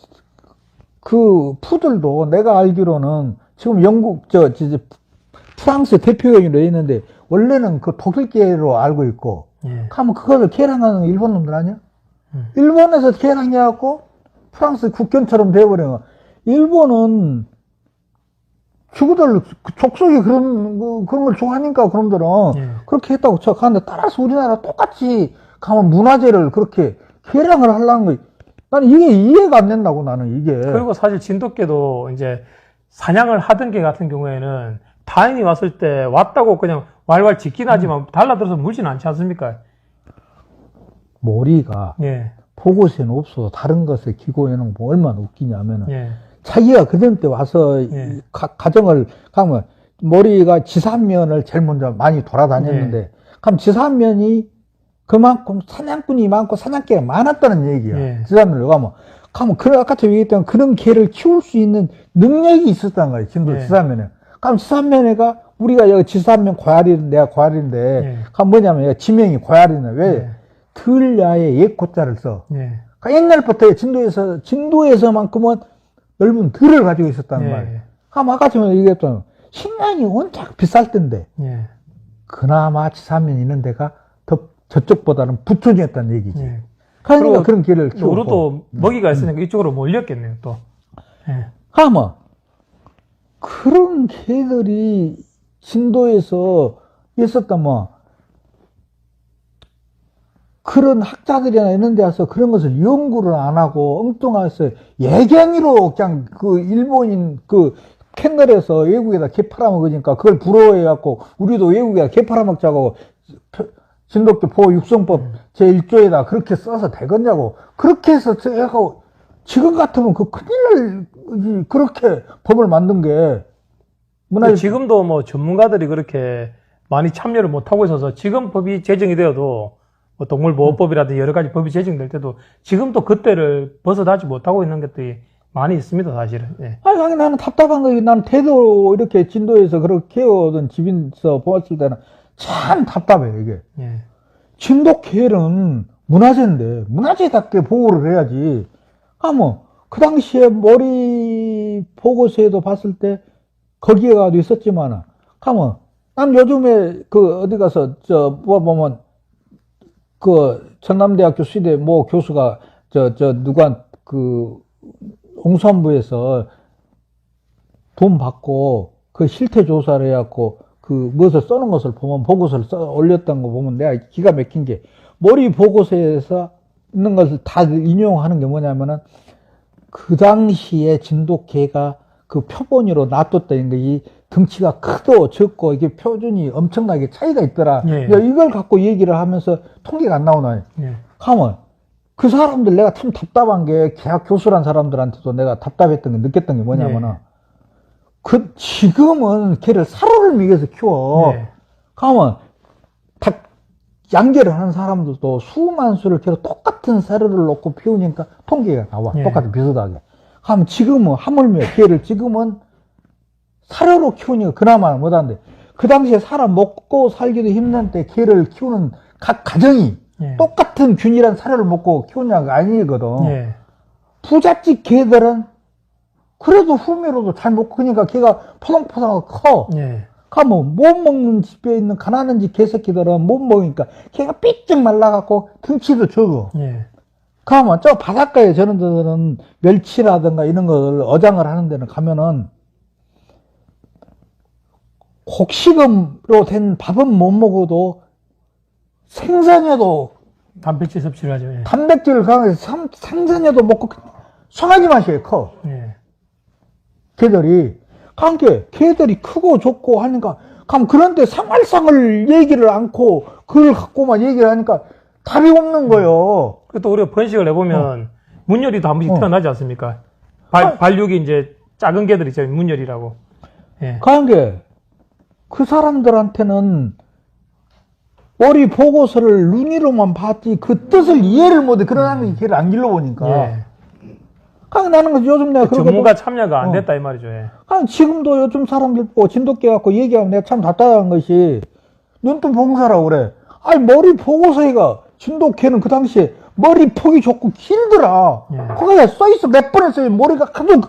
그 푸들도 내가 알기로는 지금 영국, 프랑스 대표적으로 있는데, 원래는 그 독일개로 알고 있고, 그러면 그거를 개량하는 일본 놈들 아니야? 일본에서 개량해갖고, 프랑스 국견처럼 돼버리면, 일본은 지구들 그 족속이 그런 걸 좋아하니까 그놈들은 예. 그렇게 했다고 쳐. 그런데 따라서 우리나라 똑같이 가면 문화재를 그렇게 개량을 하려는 거, 나는 이게 이해가 안 된다고, 나는 이게. 그리고 사실 진돗개도 이제 사냥을 하던 개 같은 경우에는 타인이 왔을 때 왔다고 그냥 왈왈 짖긴 하지만 달라들어서 물지는 않지 않습니까? 머리가 예, 보고서는 없어도 다른 것에 기고해놓은 거 얼마나 웃기냐면은 예, 자기가 그전 때 와서 예. 가정을 가면 머리가 지산면을 제일 먼저 많이 돌아다녔는데 그럼 지산면이 그만큼 사냥꾼이 많고 사냥개가 많았다는 얘기야. 예. 지산면을 가면 그 아까처럼 얘기했던 그런 개를 키울 수 있는 능력이 있었다는 거예요. 진도 예. 지산면에. 그럼 지산면에가 우리가 여기 지산면 고야리는 내가 고야리인데 예. 그럼 뭐냐면 얘가 지명이 고야리네. 왜? 예. 들야에 옛고자를 써. 예. 그러니까 옛날부터 진도에서만큼은 넓은 들을 가지고 있었다는 예. 말이에요. 아까 전에 얘기했던 식량이 원작 비쌀 텐데 예. 그나마 지산면 있는 데가 더 저쪽보다는 부촌이었다는 얘기지. 예. 그러니까 그리고 그런 길을 키우고. 우리도 먹이가 있으니까 이쪽으로 몰렸겠네요, 또. 예. 아마 그런 개들이 진도에서 있었다면 그런 학자들이나 이런 데 와서 그런 것을 연구를 안 하고 엉뚱해서 예견이로 그냥 그 일본인 그 캔널에서 외국에다 개 팔아먹으니까 그걸 부러워해갖고 우리도 외국에다 개 팔아먹자고 진돗개 보호 육성법 제1조에다 그렇게 써서 되겠냐고. 그렇게 해서 해갖고 지금 같으면 그 큰일 그렇게 법을 만든 게 근데 지금도 뭐 전문가들이 그렇게 많이 참여를 못하고 있어서 지금 법이 제정이 되어도 뭐 동물보호법이라든지 여러 가지 법이 제정될 때도 지금도 그때를 벗어나지 못하고 있는 것들이 많이 있습니다, 사실은. 예. 아니, 나는 답답한 거지. 나는 태도 이렇게 진도에서 그렇게 키워오던 집에서 보았을 때는 참 답답해, 이게. 예. 진돗개는 문화재인데, 문화재답게 보호를 해야지. 그 당시에 머리 보고서에도 봤을 때, 거기에 가도 있었지만, 난 요즘에 어디 가서, 보면, 전남대학교 수의대 모 교수가, 농수산부에서 돈 받고, 실태 조사를 해갖고, 무엇을 써는 것을 보면, 보고서를 올렸던 거 보면 내가 기가 막힌 게, 머리 보고서에서 있는 것을 다 인용하는 게 뭐냐면은, 그 당시에 진돗개가 표본으로 놔뒀다는 게, 이 덩치가 크고 적고, 이게 표준이 엄청나게 차이가 있더라. 예. 이걸 갖고 얘기를 하면서 통계가 안 나오나. 예. 그 사람들 내가 참 답답한 게, 대학 교수란 사람들한테도 내가 답답했던 게, 느꼈던 게 뭐냐면은, 예. 지금은 걔를 사료를 먹여서 키워. 예. 양계를 하는 사람들도 수만 수를 계속 똑같은 사료를 놓고 피우니까 통계가 나와. 예. 똑같은 비슷하게. 지금은, 하물며 걔를 지금은 사료로 키우니까 그나마 못하는데, 그 당시에 사람 먹고 살기도 힘든 때 걔를 키우는 각 가정이 예. 똑같은 균일한 사료를 먹고 키우냐가 아니거든. 예. 부잣집 개들은 그래도 후미로도 잘 먹고, 그러니까 걔가 포동포동하고 커. 예. 못 먹는 집에 있는 가난한 집 개새끼들은 못 먹으니까 걔가 삐쩍 말라갖고 등치도 적어. 예. 저 바닷가에 저런 데들은 멸치라든가 이런 걸 어장을 하는 데는 가면은 곡식음으로 된 밥은 못 먹어도 생선에도 단백질 섭취를 하죠. 예. 단백질을 강해서 생선에도 먹고 송아지 맛이에요, 커. 예. 개들이. 개들이 크고 좋고 하니까, 그런데 생활상을 얘기를 않고, 그걸 갖고만 얘기를 하니까 답이 없는 거예요. 또 우리가 번식을 해보면, 문열이도 한 번씩 태어나지 않습니까? 발육이 이제 작은 개들 있죠, 문열이라고. 예. 그 사람들한테는 머리 보고서를 눈으로만 봤지, 그 뜻을 이해를 못해. 그러는 걔를 안 길러보니까. 예. 나는 요즘 내가 전문가 참여가 안 됐다, 이 말이죠. 예. 지금도 요즘 사람들 보고 진돗개 갖고 얘기하면 내가 참 답답한 것이, 눈뜬 봉사라고 그래. 머리 보고서가, 진돗개는 그 당시에 머리 폭이 좋고 길더라. 예. 거기에 써있어. 몇 번에 써있어. 머리가 하도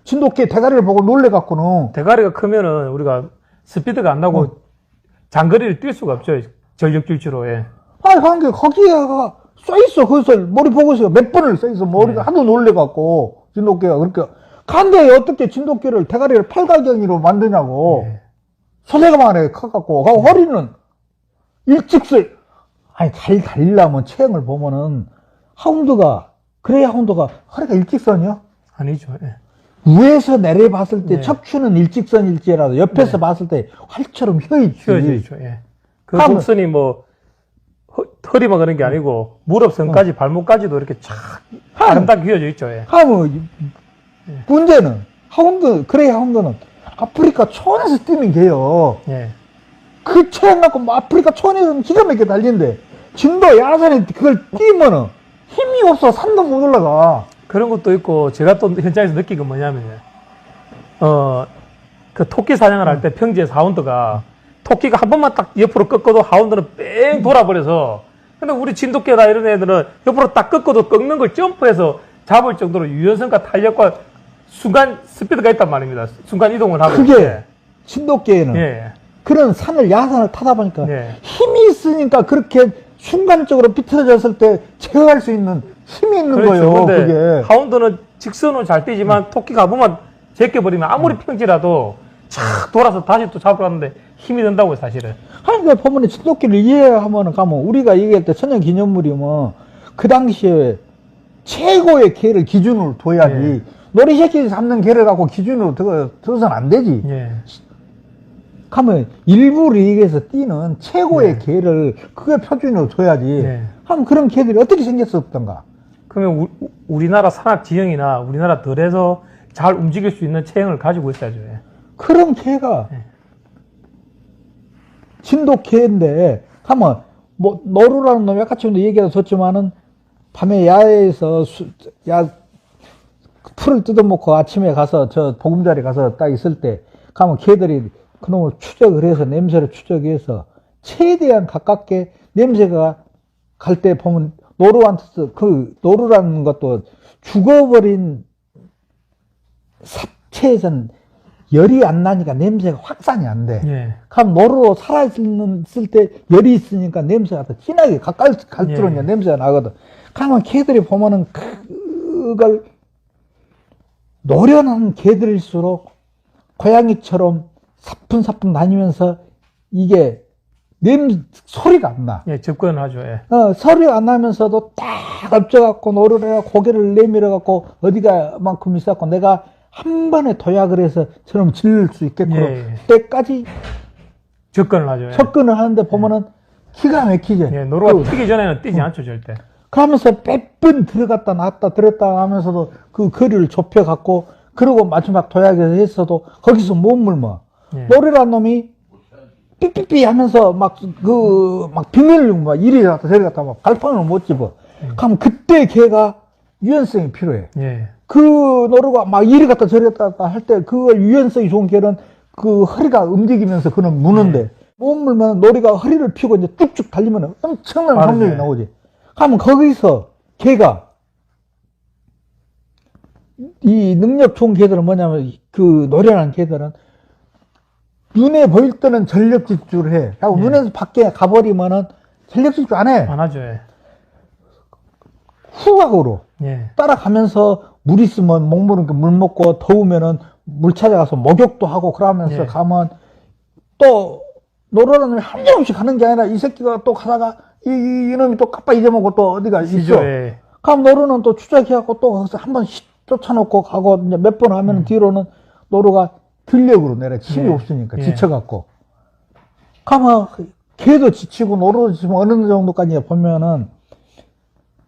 진돗개 대가리를 보고 놀래갖고는. 대가리가 크면은 우리가 스피드가 안 나고 장거리를 뛸 수가 없죠. 전력 질주로. 예. 거기에가 써있어. 거기서 머리 보고서 몇 번을 써있어. 머리가 하도 놀래갖고, 진돗개가 그렇게. 간데 어떻게 진돗개를 대가리를 팔각형으로 만드냐고. 예. 소재가만 해 커갖고 허리는 일직선. 아니 잘 달리려면 체형을 보면은 그레이 하운드가 허리가 일직선이요? 아니죠. 예. 위에서 내려 봤을 때 네. 척추는 일직선일지라도 옆에서 봤을 때 활처럼 휘어있지. 휘어지죠. 예. 그 하면- 곡선이 뭐 허리만 그런 게 아니고 무릎선까지 발목까지도 이렇게 쫙 아름답게 휘어져 있죠. 예. 하면 문제는 그레이 하운드는 아프리카 초원에서 뛰는 개요. 예. 그 체형 갖고 뭐 아프리카 초원에서는 기가 막히게 달리는데 진도 야산에 그걸 뛰면은 힘이 없어 산도 못 올라가. 그런 것도 있고 제가 또 현장에서 느낀 건 뭐냐면 그 토끼 사냥을 할 때 평지에서 하운드가 토끼가 한 번만 딱 옆으로 꺾어도 하운드는 뺑 돌아버려서 근데 우리 진돗개나 이런 애들은 옆으로 딱 꺾어도 꺾는 걸 점프해서 잡을 정도로 유연성과 탄력과 순간 스피드가 있단 말입니다. 순간 이동을 하고 그게 진돗개에는 예. 그런 야산을 타다 보니까 예. 힘이 있으니까 그렇게 순간적으로 비틀어졌을 때 제어할 수 있는 힘이 있는 그렇죠. 거예요. 근데 그게. 하운드는 직선으로 잘 뛰지만 토끼가 한 번만 제껴버리면 아무리 평지라도 착 돌아서 다시 또 잡으러 가는데 힘이 든다고요, 사실은. 그러니까 보면 진돗개를 이해하면 가면 우리가 얘기할 때 천연기념물이면 그 당시에 최고의 개를 기준으로 둬야지. 예. 놀이새끼 잡는 개를 갖고 기준으로 둬서는 안 되지. 예. 하면 일부 리그에서 뛰는 최고의 네. 개를 그게 표준으로 둬야지. 네. 하면 그런 개들이 어떻게 생겼었던가. 그러면 우리나라 산악 지형이나 우리나라 덜에서 잘 움직일 수 있는 체형을 가지고 있어야죠. 예. 그런 개가 네. 진돗개인데 하면 뭐 노루라는 놈이 아까 전에 얘기가 줬지만은 밤에 야외에서 풀을 뜯어먹고 아침에 가서 저 보금자리 가서 딱 있을 때 가면 개들이 그놈을 추적을 해서 냄새를 추적해서 최대한 가깝게 냄새가 갈 때 보면 노루한테서 그 노루라는 것도 죽어버린 삽체에서는 열이 안 나니까 냄새가 확산이 안 돼. 예. 그럼 노루로 살아있을 때 열이 있으니까 냄새가 더 진하게 갈수록 예. 냄새가 나거든. 그러면 개들이 보면은 그걸 노련한 개들일수록 고양이처럼 사뿐사뿐 다니면서 이게 소리가 안 나. 예, 접근을 하죠. 예. 소리가 안 나면서도 딱 엎져갖고 노루를 해가 고개를 내밀어갖고 어디가 만큼 있어갖고 내가 한 번에 도약을 해서 저놈 질릴 수 있게끔 예. 때까지 접근을 하죠. 예. 접근을 하는데 보면은 기가 막히죠. 예, 노루가 뛰기 전에는 뛰지 않죠, 절대. 그러면서 몇 번 들어갔다 나왔다 들었다 하면서도 그 거리를 좁혀갖고 그러고 마지막 도약에서 했어도 거기서 못 물면 예. 노루란 놈이 삐삐삐 하면서 막 비늘로 막 이리 갔다 저리 갔다 막 발판을 못 집어. 그럼 그때 걔가 유연성이 필요해. 예. 그 노루가 막 이리 갔다 저리 갔다 할 때 그걸 유연성이 좋은 개는 그 허리가 움직이면서 그는 무는데 못 물면 노루가 허리를 펴고 이제 쭉쭉 달리면 엄청난 빠르죠. 속력이 나오지. 그러면 거기서 걔가 이 능력 좋은 개들은 뭐냐면 그 노련한 개들은 눈에 보일 때는 전력 질주를 해. 하고 예. 눈에서 밖에 가버리면은 전력 질주 안 해. 안 하죠. 예. 후각으로 예. 따라가면서 물 있으면 목마르니까 물 먹고 더우면은 물 찾아가서 목욕도 하고 그러면서 예. 가면 또 노르라는 놈이 한정없이 가는 게 아니라 이 새끼가 또 가다가 이놈이 또 까빠 잊어먹고 또 어디가 있어. 시죠. 예. 그럼 노루는 또 추적해갖고 또 거기서 한 번 쫓아놓고 가고 이제 몇 번 하면 뒤로는 노루가 근력으로 내려 힘이 예. 없으니까 예. 지쳐갖고. 가면 개도 지치고 노루도 지치고 어느 정도까지 보면은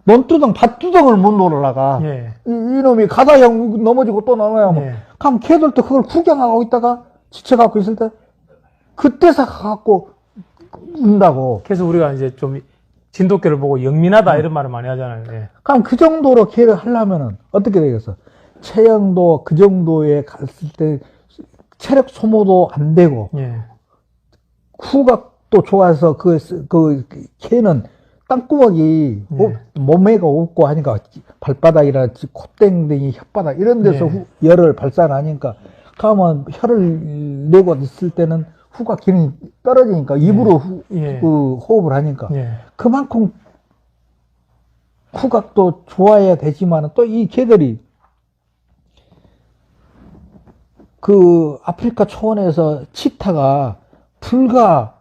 논두덩 밭두덩을 못 놀아가. 예. 이놈이 가다 형 넘어지고 또 넘어야 뭐. 예. 그럼 걔들도 그걸 구경하고 있다가 지쳐갖고 있을 때 그때서 가갖고 운다고. 그래서 우리가 이제 좀 진돗개를 보고 영민하다 이런 말을 많이 하잖아요. 예. 그럼 그 정도로 걔를 하려면은 어떻게 되겠어? 체형도 그 정도에 갔을 때 체력 소모도 안 되고 예. 후각도 좋아서 그 걔는 땅구멍이 예. 몸매가 없고 하니까 발바닥이나 콧땡땡이 혓바닥 이런 데서 예. 열을 발산하니까 그러면 혀를 내고 있을 때는 후각 기능이 떨어지니까 입으로 예. 그 호흡을 하니까 예. 그만큼 후각도 좋아야 되지만 또 이 개들이 그 아프리카 초원에서 치타가 불과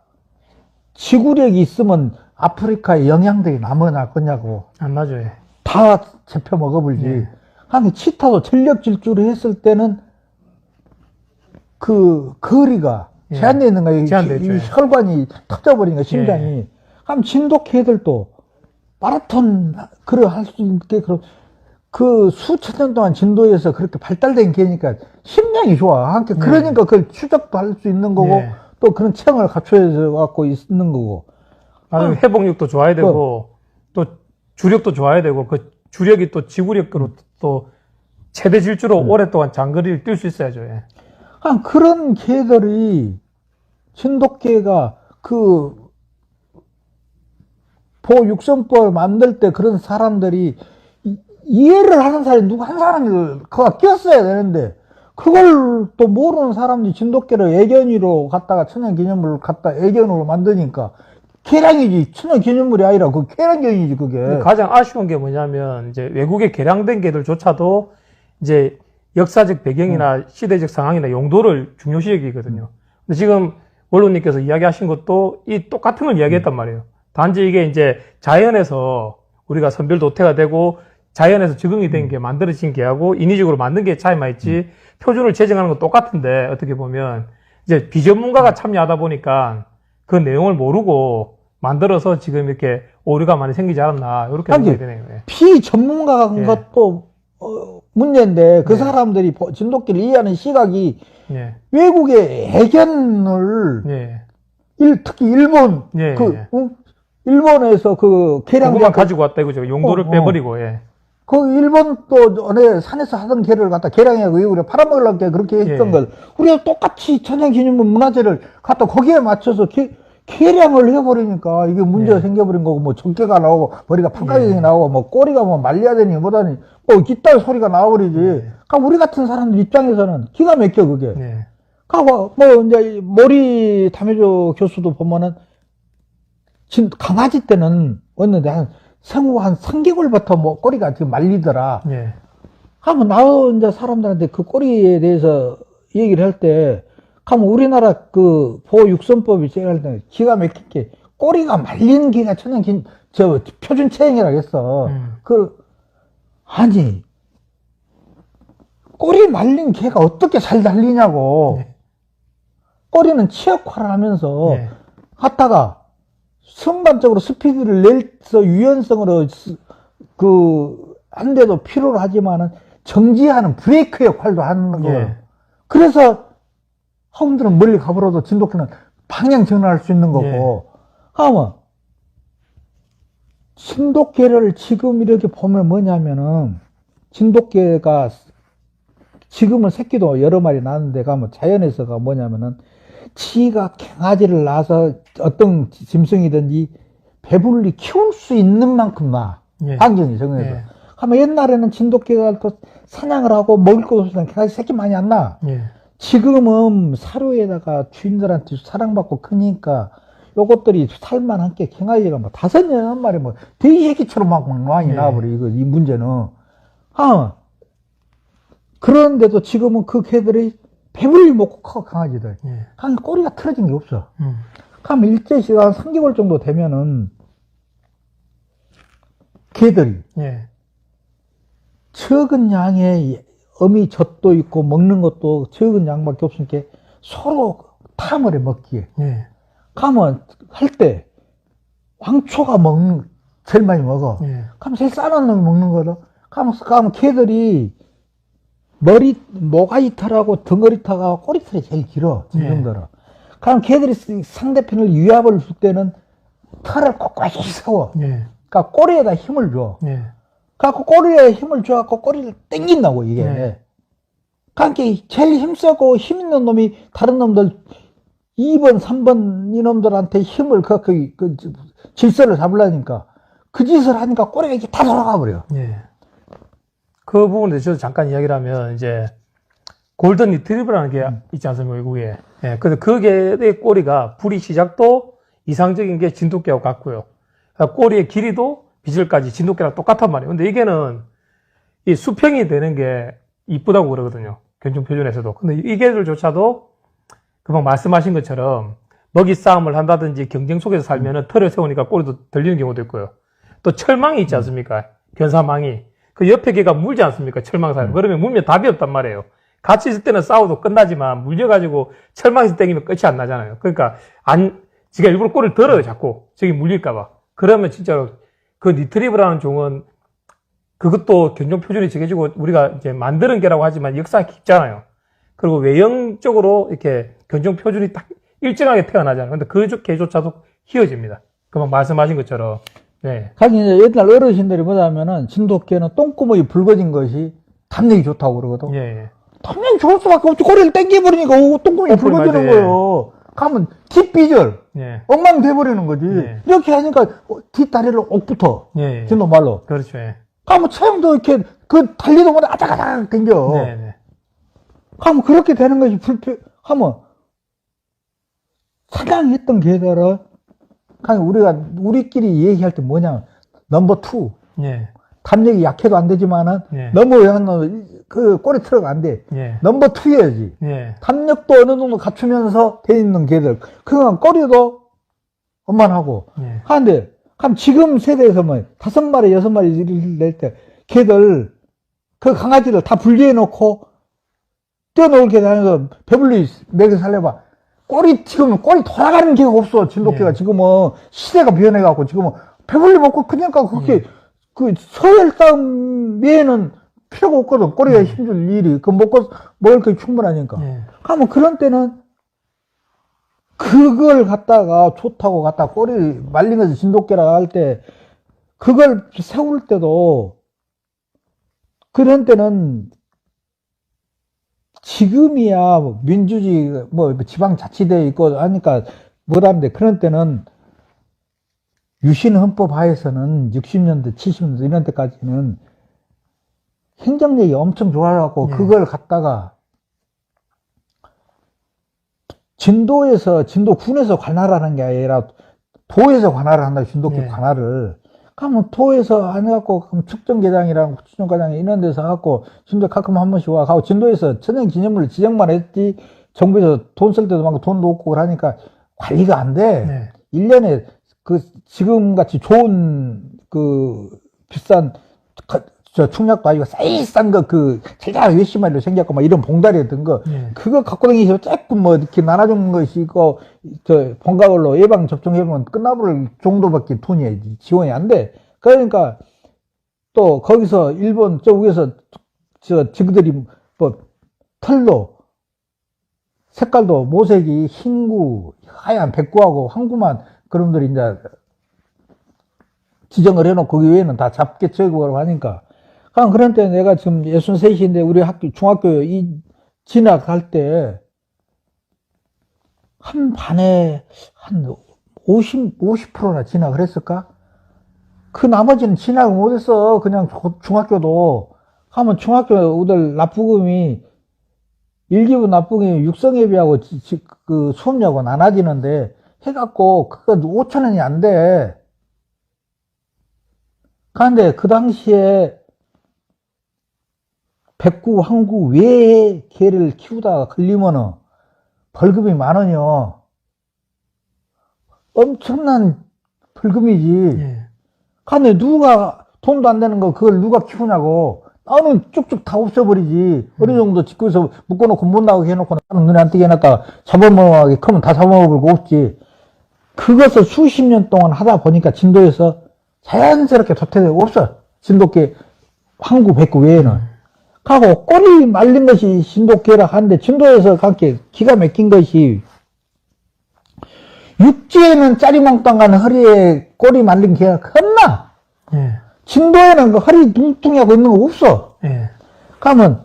지구력이 있으면 아프리카에 영향력이 남아날 거냐고. 안 나죠. 예. 다 잡혀 먹어버리지. 네. 아니, 치타도 전력 질주를 했을 때는 그 거리가 예. 제한되어 있는 거야. 제한되어 있죠. 이 혈관이 터져버리니까 심장이. 그럼 진돗개들도 마라톤 그래 할 수 있게 그럼 그 수천 년 동안 진도에서 그렇게 발달된 개니까 심장이 좋아. 그러니까 그걸 추적도 할 수 있는 거고 네. 또 그런 체형을 갖춰져 갖고 있는 거고. 회복력도 좋아야 되고 또 주력도 좋아야 되고 그 주력이 또 지구력으로 또 최대 질주로 오랫동안 장거리를 뛸 수 있어야죠. 예. 그런 개들이 진돗개가 그 보육성법을 만들 때 그런 사람들이 이해를 하는 사람이 누구 한 사람이 그거 꼈어야 되는데 그걸 또 모르는 사람들이 진돗개를 애견이로 갖다가 천연기념물을 갖다 애견으로 만드니까 개량이지 천연기념물이 아니라 그 개량견이지 그게. 가장 아쉬운 게 뭐냐면 이제 외국에 개량된 개들조차도 이제 역사적 배경이나 시대적 상황이나 용도를 중요시 여기거든요. 근데 지금 원로님께서 이야기하신 것도 이 똑같은 걸 이야기했단 말이에요. 단지 이게 이제 자연에서 우리가 선별 도태가 되고 자연에서 적응이 된 게 만들어진 개하고 인위적으로 만든 게 차이만 있지 표준을 제정하는 건 똑같은데 어떻게 보면 이제 비전문가가 참여하다 보니까 그 내용을 모르고 만들어서 지금 이렇게 오류가 많이 생기지 않았나 이렇게 생각이 되네요. 예. 비전문가가 한 예. 것도 문제인데 그 예. 사람들이 진돗개를 이해하는 시각이 예. 외국의 애견을 예. 특히 일본 예. 그 일본에서 그 개량 그것만 가지고 왔다 이거죠. 용도를 어. 빼버리고, 예. 그 일본 또 전에 산에서 하던 개를 갖다 개량해고 우리가 팔아먹으려고 그렇게 했던 예. 걸 우리가 똑같이 천연기념물 문화재를 갖다 거기에 맞춰서 개량을 해버리니까 이게 문제가 예. 생겨버린 거고 뭐 적개가 나오고 머리가 판가경이 예. 나오고 뭐 꼬리가 뭐 말려야 되니 뭐다니 뭐 이딴 소리가 나와버리지. 예. 그러니까 우리 같은 사람들 입장에서는 기가 막혀 그게. 예. 그러니까 뭐 이제 모리 담해조 교수도 보면은 강아지 때는 왔는데 한 생후 한 3개월부터 뭐 꼬리가 지금 말리더라. 예. 하면 나 이제 사람들한테 그 꼬리에 대해서 얘기를 할 때, 가면 우리나라 그 보육성법이 제가 할 때 기가 막힌 게 꼬리가 말린 개가 저 표준 체형이라고 했어. 아니 꼬리 말린 개가 어떻게 잘 달리냐고. 예. 꼬리는 치역화를 하면서 예. 갔다가 순간적으로 스피드를 내서 유연성으로 한데도 필요로 하지만은 정지하는 브레이크 역할도 하는 거예요. 예. 그래서 하운드는 멀리 가버려도 진돗개는 방향 전환할 수 있는 거고. 하면 진돗개를 지금 이렇게 보면 뭐냐면은 진돗개가 지금은 새끼도 여러 마리 낳는데 가면 자연에서가 뭐냐면은 지가 강아지를 낳아서 어떤 짐승이든지 배불리 키울 수 있는 만큼 나. 예. 환경이 정해서. 예. 하면 옛날에는 진돗개가 또 사냥을 하고 먹을 것 없으면 강아지 새끼 많이 안 나. 예. 지금은 사료에다가 주인들한테 사랑받고 크니까 요것들이 살만한 게 강아지가 뭐 5년 한 마리 뭐 돼지 새끼처럼 막 많이 예. 나와버려. 이 문제는. 그런데도 지금은 그 개들이 배불리 먹고 커, 강아지들. 예. 그냥 꼬리가 틀어진 게 없어. 그럼 일제 시간 3개월 정도 되면은 개들이 예. 적은 양의 어미 젖도 있고 먹는 것도 적은 양밖에 없으니까 서로 탐을 해 먹기에. 예. 가면 할 때 황초가 제일 많이 먹어. 예. 가면 제일 싸는 놈이 먹는 거다. 가면 개들이 모가지털하고 덩어리털하고 꼬리털이 제일 길어. 짐승들은. 그럼 개들이 상대편을 위압을 줄 때는 털을 꼿꼿이 세워. 예. 그러니까 꼬리에다 힘을 줘. 예. 그래갖고 꼬리에 힘을 줘갖고 꼬리를 당긴다고, 이게. 네. 그러니까 제일 힘세고 힘 있는 놈이 다른 놈들 2번, 3번 이놈들한테 힘을 질서를 잡으려니까 그 짓을 하니까 꼬리가 이렇게 다 돌아가 버려. 예. 그 부분에 대해서 잠깐 이야기를 하면 이제 골든 리트리버라는 게 있지 않습니까, 외국에. 예. 그래서 그 개의 꼬리가 부리 시작도 이상적인 게 진돗개하고 같고요. 그러니까 꼬리의 길이도 비질까지 진돗개랑 똑같단 말이에요. 근데 이게는 이 수평이 되는 게 이쁘다고 그러거든요. 견종표준에서도. 근데 이 개들조차도 금방 말씀하신 것처럼 먹이 싸움을 한다든지 경쟁 속에서 살면은 털을 세우니까 꼬리도 들리는 경우도 있고요. 또 철망이 있지 않습니까? 견사망이. 그 옆에 개가 물지 않습니까? 철망 사이. 그러면 물면 답이 없단 말이에요. 같이 있을 때는 싸워도 끝나지만 물려가지고 철망에서 땡기면 끝이 안 나잖아요. 그러니까 지가 일부러 꼬리를 들어요, 자꾸. 저기 물릴까봐. 그러면 진짜로 그 리트리버라는 종은 그것도 견종 표준이 정해지고 우리가 이제 만드는 개라고 하지만 역사가 깊잖아요. 그리고 외형적으로 이렇게 견종 표준이 딱 일정하게 태어나잖아요. 근데 그 개조차도 희어집니다. 금방 말씀하신 것처럼. 네. 가끔 이제 옛날 어르신들이 뭐냐면은 진돗개는 똥구멍이 붉어진 것이 담력이 좋다고 그러거든. 예. 담력이 좋을 수밖에 없지. 꼬리를 땡겨버리니까 똥구멍이 붉어지는 맞아요. 거예요. 가면 뒷비절, 예. 엉망 돼버리는 거지. 예. 이렇게 하니까 뒷다리를 옥부터. 예. 진돗말로. 그렇죠. 예. 가면 처형도 이렇게 그 달리도 못해 아작아작 땡겨. 네. 하면 그렇게 되는 것이 하면 사냥했던 개들은 그냥 우리끼리 얘기할 때 뭐냐 넘버 2 예. 담력이 약해도 안 되지만은 예. 너무 그 꼬리 틀어가 안 돼. 예. 넘버 2여야지. 예. 담력도 어느 정도 갖추면서 돼 있는 개들. 그건 꼬리도 원만하고. 예. 하는데 그럼 지금 세대에서 뭐 5마리 6마리 낼 때 개들 그 강아지를 다 분리해 놓고 뛰어놀 개 다니면서 배불리 먹여 살려봐. 지금은 꼬리 돌아가는 개가 없어. 진돗개가. 예. 지금은 시대가 변해갖고 지금은 배불리 먹고 그러니까 그렇게 그 서열 싸움 외에는 필요가 없거든. 꼬리가 힘줄 일이. 그 먹을 게 충분하니까. 예. 그러면 그런 때는 그걸 갖다가 좋다고 갖다가 꼬리 말린 것을 진돗개라 할 때 그걸 세울 때도 그런 때는 지금이야 뭐 민주주의 뭐 지방자치대 있고 하니까 못하는데 그런 때는 유신헌법 하에서는 60년대 70년대 이런 때까지는 행정력이 엄청 좋아갖고 그걸 갖다가 진도군에서 관할하는 게 아니라 도에서 관할을 한다. 진돗개 관할을. 그러면 도에서 안 해갖고, 그럼 축전계장이랑 추천과장 이런 데서 갖고, 진도 가끔 한 번씩 와. 가고, 진도에서 천연 기념물을 지정만 했지, 정부에서 돈 쓸 때도 많고 돈도 없고 그러니까 관리가 안 돼. 네. 1년에 지금같이 좋은 비싼 충약도 아니고 쌀싼 잘잘 몇십 마리로 생겼고 막 이런 봉다리 든 거 그거 갖고 다니셔서 조금 뭐 이렇게 나눠준 것이 있고 본가별로 예방 접종해보면 끝나버릴 정도밖에 돈이 지원이 안 돼. 그러니까 또 거기서 일본 위에서 지그들이 뭐 털로 색깔도 모색이 흰구 하얀 백구하고 황구만 그놈들이 이제 지정을 해놓고 거기 외에는 다 잡게 채우고 하니까 그런 때 내가 지금 63인데 우리 중학교 진학할 때 한 반에 한 50%나 진학을 했을까? 그 나머지는 진학을 못했어. 그냥 중학교도. 하면 중학교들 납부금이 1기분 납부금이 육성예비하고 그 수업료하고 나눠지는데 해갖고 그거 5,000원이 안 돼. 그런데 그 당시에 백구, 황구 외에 개를 키우다가 걸리면은 벌금이 10,000원이요. 엄청난 벌금이지. 예. 근데 누가 돈도 안 되는 거 그걸 누가 키우냐고. 나는 쭉쭉 다 없애버리지. 어느 정도 집구에서 묶어놓고 못 나오게 해놓고 나는 눈에 안 띄게 해놨다가 잡아먹게 크면 다 잡아먹을 거 없지. 그것을 수십 년 동안 하다 보니까 진도에서 자연스럽게 도태되고 없어. 진돗개, 황구, 백구 외에는. 하고 꼬리 말린 것이 진돗개라 하는데 진도에서 그렇게 기가 막힌 것이 육지에는 짜리몽땅한 허리에 꼬리 말린 개가 컸나? 예. 진도에는 그 허리 뚱뚱하고 있는 거 없어. 예. 그러면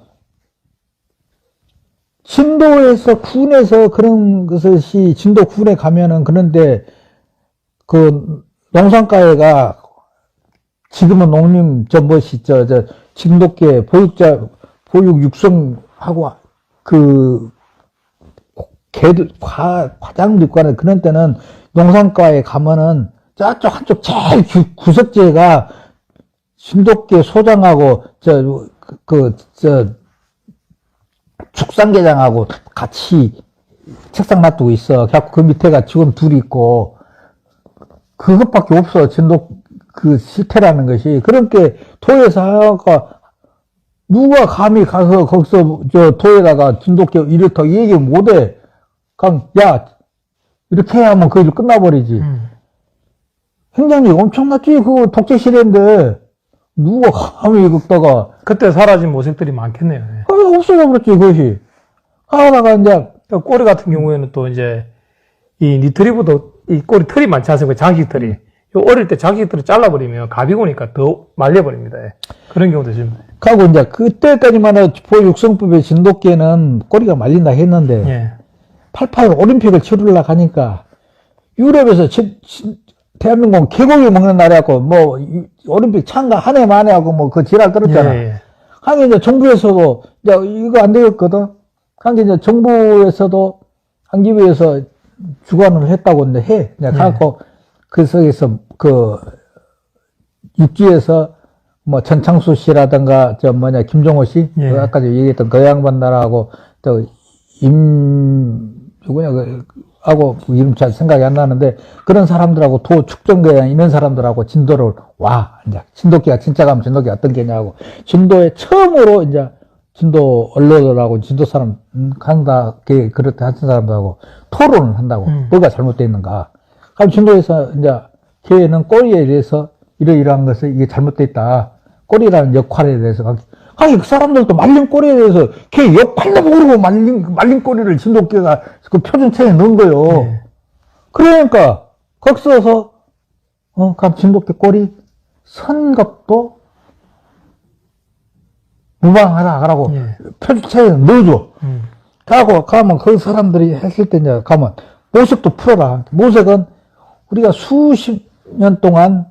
진도에서 군에서 그런 것이 진도 군에 가면은 그런데 그 농산가에가 지금은 농림 진돗개 보육 육성하고 개들 과장도 있고 하는 그런 때는 농산가에 가면은 저쪽 한쪽 제일 구석지가 진돗개 소장하고 축산계장하고 같이 책상 놔두고 있어. 그래갖고 그 밑에가 직원 둘이 있고, 그것밖에 없어. 진돗, 그 실태라는 것이. 그렇게 도에서 누가 감히 가서 거기서 저 도에다가 진돗개 이렇다 얘기 못해. 그냥, 야, 이렇게 하면 그 일 끝나버리지. 행정력이 엄청났지. 그거 독재 시대인데. 누가 감히 걷다가. 그때 사라진 모색들이 많겠네요. 예. 없어져 버렸지, 그것이. 하다가 이제, 꼬리 같은 경우에는 또 이제 이 리트리버도 이 꼬리 털이 많지 않습니까? 장식 털이. 요 어릴 때 장식 털을 잘라버리면 가비고니까 더 말려버립니다. 예. 그런 경우도 있습니다. 하고 이제 그때까지만 해도 보육성법의 진돗개는 꼬리가 말린다 했는데, 예. 88 올림픽을 치르려고 하니까, 유럽에서 대한민국은 개고기 먹는 나라였고, 뭐, 올림픽 참가 한 해 만에 하고 뭐 그 지랄 떨었잖아. 예, 예. 하긴 이제 정부에서도, 이제 이거 안 되겠거든? 하긴 이제 정부에서도 한기부에서 주관을 했다고 이제 해. 이제 가고, 그 속에서 육지에서 뭐 전창수 씨라든가 김종호 씨, 예. 그 아까 얘기했던 그 양반 나라하고 또 누구냐, 하고 이름 잘 생각이 안 나는데 그런 사람들하고 도축전계장 이런 사람들하고 진도를 와. 이제 진돗개가 진짜 가면 진돗개가 어떤 개냐고. 진도에 처음으로 이제 진도 언론들하고 진도 사람, 그렇게 하신 사람들하고 토론을 한다고. 뭐가 잘못되어 있는가. 그럼 진도에서 이제 개는 꼬리에 대해서 이러이러한 것을 이게 잘못되어 있다. 꼬리라는 역할에 대해서. 아니, 그 사람들도 말린 꼬리에 대해서 걔 역할도 모르고 말린 꼬리를 진돗개가 그 표준체에 넣은 거예요. 네. 그러니까, 거기서, 그럼 진돗개 꼬리 선급도 무방하라고 예. 표준체에 넣어줘. 가고, 가면 그 사람들이 했을 때 이제 가면 모색도 풀어라. 모색은 우리가 수십 년 동안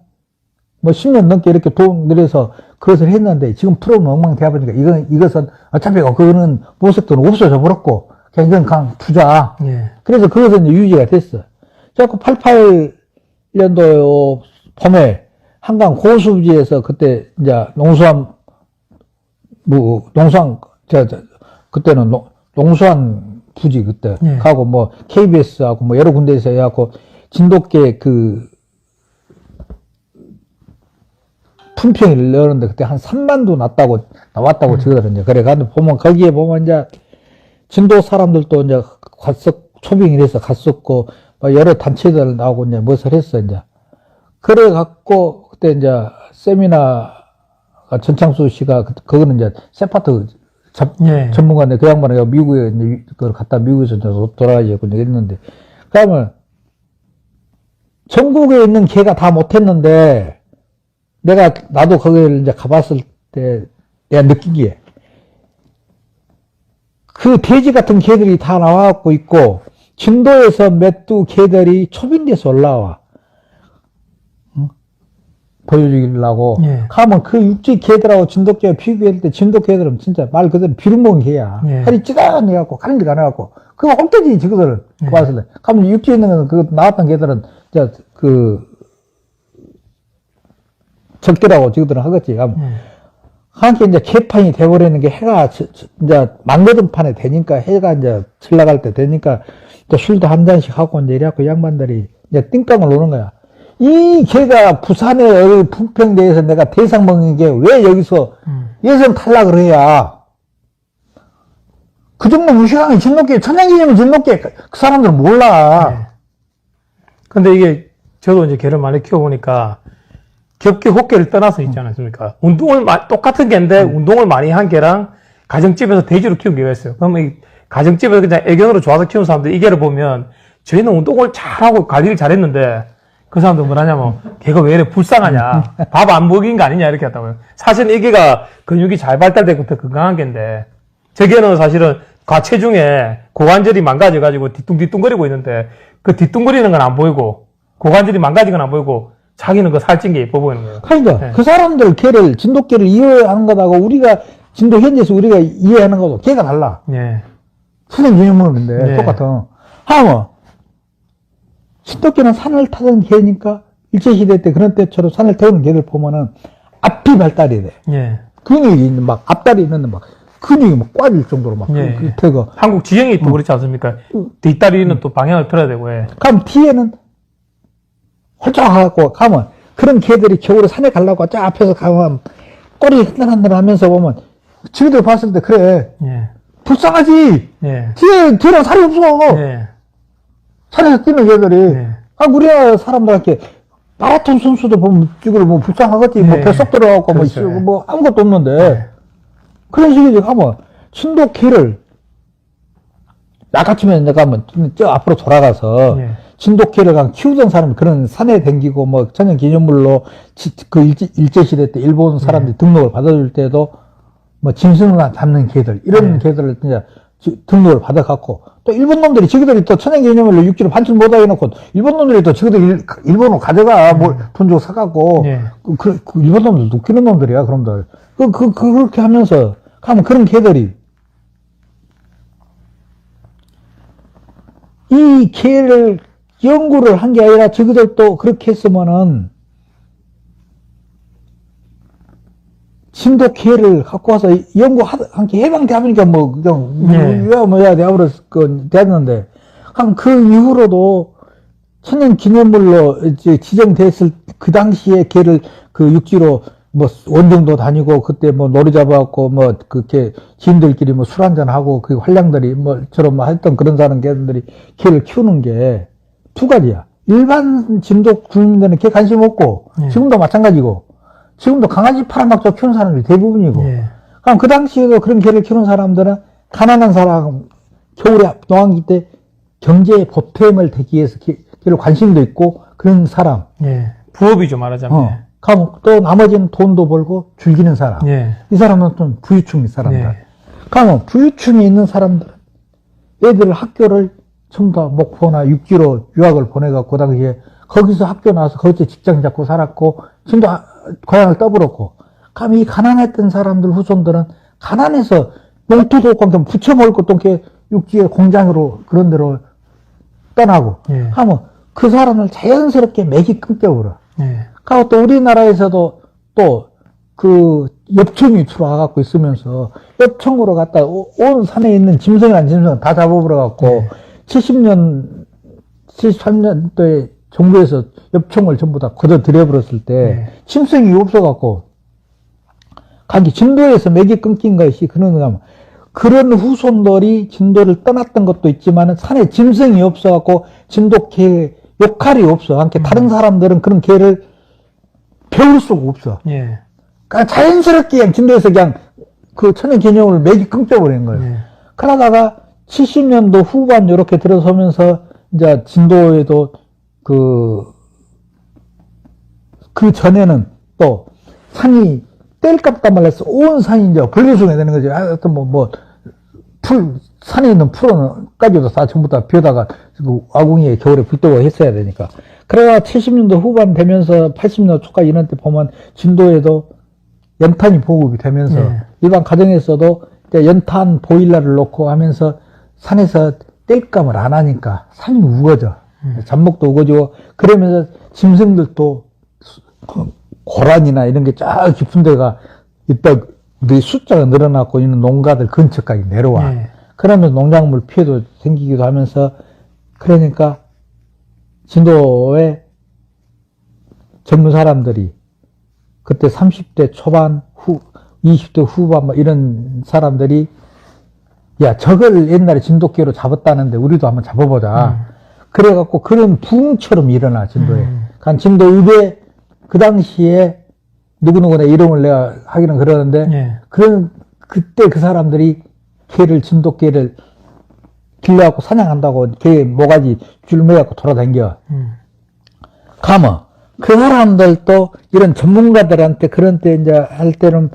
뭐 10년 넘게 이렇게 돈 들여서 그것을 했는데 지금 프로그램 엉망되어 보니까 이것은 어차피 그거는 모색도는 없어져 버렸고 그냥 이건 그냥 투자. 예. 그래서 그것은 이제 유지가 됐어. 자꾸 88년도 봄에 한강 고수부지에서 그때 이제 그때는 농수한 부지 그때 예. 가고 뭐 KBS하고 뭐 여러 군데에서 해갖고 진돗개 품평을 넣었는데 그때 한 3만도 나왔다고 저거든요. 그래 가지고 보면 거기에 보면 이제 진도 사람들도 이제 초빙을 해서 갔었고 뭐 여러 단체들 나오고 이제 무엇을 했어 이제. 그래 갖고 그때 이제 세미나가 전창수 씨가 그거는 이제 세파트 예. 전문가인데 그 양반이 미국에 이제 그걸 갖다 미국에서 돌아가지고 했는데 그러면 전국에 있는 개가 다 못했는데 나도 거기를 이제 가봤을 때 내가 느끼기에 그 돼지 같은 개들이 다 나와갖고 있고 진도에서 몇 두 개들이 초빙돼서 올라와. 보여주려고. 예. 가면 그 육지 개들하고 진돗개가 비교할 때 진돗개들은 진짜 말 그대로 비름먹은 개야. 예. 허리 찌단해갖고 가는 데가 안 해갖고. 그거 홈태지 저거들. 예. 봤을 때. 가면 육지에 있는 건 그 나왔던 개들은 이제 적더라고 저거들은 하겠지. 하니까 이제 개판이 돼버리는 게 해가 이제 망거든판에 되니까 해가 이제 흘러갈 때 되니까 또 술도 한 잔씩 하고 이제 이래갖고 양반들이 이제 띵깡을 노는 거야. 이 개가 부산의 풍평대에서 내가 대상 먹는 게 왜 여기서 예선 탈락을 해야 그 정도 무시하는 진돗개 천연기념 진돗개 그 사람들은 몰라. 예. 근데 이게 저도 이제 개를 많이 키워보니까 겹개 호개를 떠나서 있지 않습니까? 똑같은 개인데 운동을 많이 한 개랑 가정집에서 돼지로 키운 개가 있어요. 그러면 이 가정집에서 그냥 애견으로 좋아서 키운 사람들 이 개를 보면 저희는 운동을 잘하고 관리를 잘했는데 그 사람들 뭐라냐면 걔가 왜 이래 불쌍하냐, 밥 안 먹인 거 아니냐 이렇게 했다고요. 사실은 이 개가 근육이 잘 발달되고 더 건강한 개인데 저 개는 사실은 과체중에 고관절이 망가져가지고 뒤뚱뒤뚱거리고 있는데 그 뒤뚱거리는 건 안 보이고 고관절이 망가진 건 안 보이고 자기는 그 살찐 게 예뻐 보이는 거예요. 그러니까 네. 그 사람들 진돗개를 이해하는 것하고 우리가 진도 현지에서 우리가 이해하는 것도 개가 달라. 예. 틀린 개념인데 네. 똑같아. 하면 진돗개는 산을 타던 개니까 일제시대 때 그런 때처럼 산을 태우는 개들 보면은 앞이 발달이 돼. 예. 근육이 있는 막 앞다리 있는데 막 근육이 막 꽈질 정도로 막, 예. 그 태가. 한국 지형이 또 그렇지 않습니까? 뒷다리는 또 방향을 틀어야 되고, 예. 그럼 뒤에는 홀쭉하고 가면, 그런 개들이 겨울에 산에 가려고 저 앞에서 가면, 꼬리 흔들흔들 하면서 보면, 지구들 봤을 때, 그래. 예. 불쌍하지! 예. 뒤에랑 살이 없어! 예. 산에서 뛰는 개들이. 예. 우리나라 사람들한테, 마라톤 선수도 보면, 지금 뭐 불쌍하겠지. 뭐 예. 뱃속 들어가고, 그렇죠. 뭐 아무것도 없는데. 예. 그런 식이지, 가면, 진돗개를, 아까쯤에 내가 가면, 저 앞으로 돌아가서, 예. 진돗개를 그냥 키우던 사람, 그런 산에 댕기고, 뭐, 천연 기념물로, 그 일제시대 때 일본 사람들이 등록을 받아줄 때도, 뭐, 짐승을 잡는 개들, 이런 개들을 진짜 등록을 받아갖고, 또 일본 놈들이, 지그들이 또 천연 기념물로 육지로 반출 못하게 해놓고, 일본 놈들이 또 지그들 일본으로 가져가, 뭘, 돈 주고 사갖고, 예. 그 일본 놈들 웃기는 놈들이야, 그놈들. 그렇게 하면서, 가면 그런 개들이, 이 개를 연구를 한 게 아니라 저기들도 그렇게 했으면은 진돗개를 갖고 와서 연구한 게 해방되니까 뭐 그냥 뭐야 되었는데 그럼 그 이후로도 천연 기념물로 이제 지정됐을 그 당시에 개를 그 육지로 뭐 원정도 다니고 그때 뭐 놀이 잡아갖고 뭐 그렇게 지인들끼리 뭐 술 한잔 하고 그 활량들이 뭐처럼 뭐 했던 그런 사람 개들이 개를 키우는 게 두 가지야. 일반 진도 국민들은 개 관심 없고 지금도 마찬가지고 지금도 강아지 팔아먹고 키우는 사람들이 대부분이고 그럼 그 당시에도 그런 개를 키우는 사람들은 가난한 사람 겨울에 노안기 때 경제 보탬을 되기 위해서 개를 관심도 있고 그런 사람 예. 부업이죠, 말하자면. 그럼 또 나머지는 돈도 벌고 즐기는 사람. 예. 이 사람은 좀 부유층 사람들. 예. 그러면 부유층에 있는 사람들은 애들 학교를 전부 다 목포나 육지로 유학을 보내갖고, 그 당시에 거기서 학교 나와서 거기서 직장 잡고 살았고, 지금도 고향을 떠불었고, 그럼 이 가난했던 사람들 후손들은 가난해서 농토도 없고, 부쳐 먹을 것도 이렇게 육지에 공장으로 그런 데로 떠나고, 하면 그 사람을 자연스럽게 맥이 끊겨버려. 그리고 또 우리나라에서도 또 그 엽청이 들어와갖고 있으면서 엽청으로 갔다 온 산에 있는 짐승이란 짐승을 다 잡아버려갖고 70년, 73년도에 정부에서 엽청을 전부 다 걷어들여버렸을 때 짐승이 없어갖고 가기 진도에서 맥이 끊긴 것이 그런 후손들이 진도를 떠났던 것도 있지만 산에 짐승이 없어갖고 진돗개 역할이 없어. 그러니까 다른 사람들은 그런 개를 배울 수가 없어. 그러니까 자연스럽게 그냥 진도에서 그냥 그 천연 개념을 맥이 끊겨버린 거예요. 그러다가 70년도 후반 이렇게 들어서면서 이제 진도에도 그 전에는 또 산이 뗄값다 말라서 온 산이 이제 불교숭이 되는 거죠. 하여튼 산에 있는 풀은까지도 다 전부 다 비오다가 그 아궁이에 겨울에 불 뜨고 했어야 되니까. 그래가 70년도 후반 되면서 80년도 초까지 이런 때 보면 진도에도 연탄이 보급이 되면서 일반 가정에서도 이제 연탄 보일러를 놓고 하면서 산에서 뗄감을 안 하니까 산이 우거져. 잡목도 우거지고 그러면서 짐승들도 고란이나 이런 게 쫙 깊은 데가 있다. 우리 숫자가 늘어나고 있는 농가들 근처까지 내려와. 그러면서 농작물 피해도 생기기도 하면서 그러니까 진도에 젊은 사람들이 그때 30대 초반 20대 후반 뭐 이런 사람들이 야 저걸 옛날에 진돗개로 잡았다는데 우리도 한번 잡아보자. 그래갖고 그런 붕처럼 일어나 진도에. 진도 입에 그 당시에 누구누구 내 이름을 내가 하기는 그러는데 그때 그 사람들이 진돗개를 길러갖고 사냥한다고 개 모가지 줄 매갖고 돌아다녀. 가면 그 사람들도 이런 전문가들한테 그런 때 이제 할 때는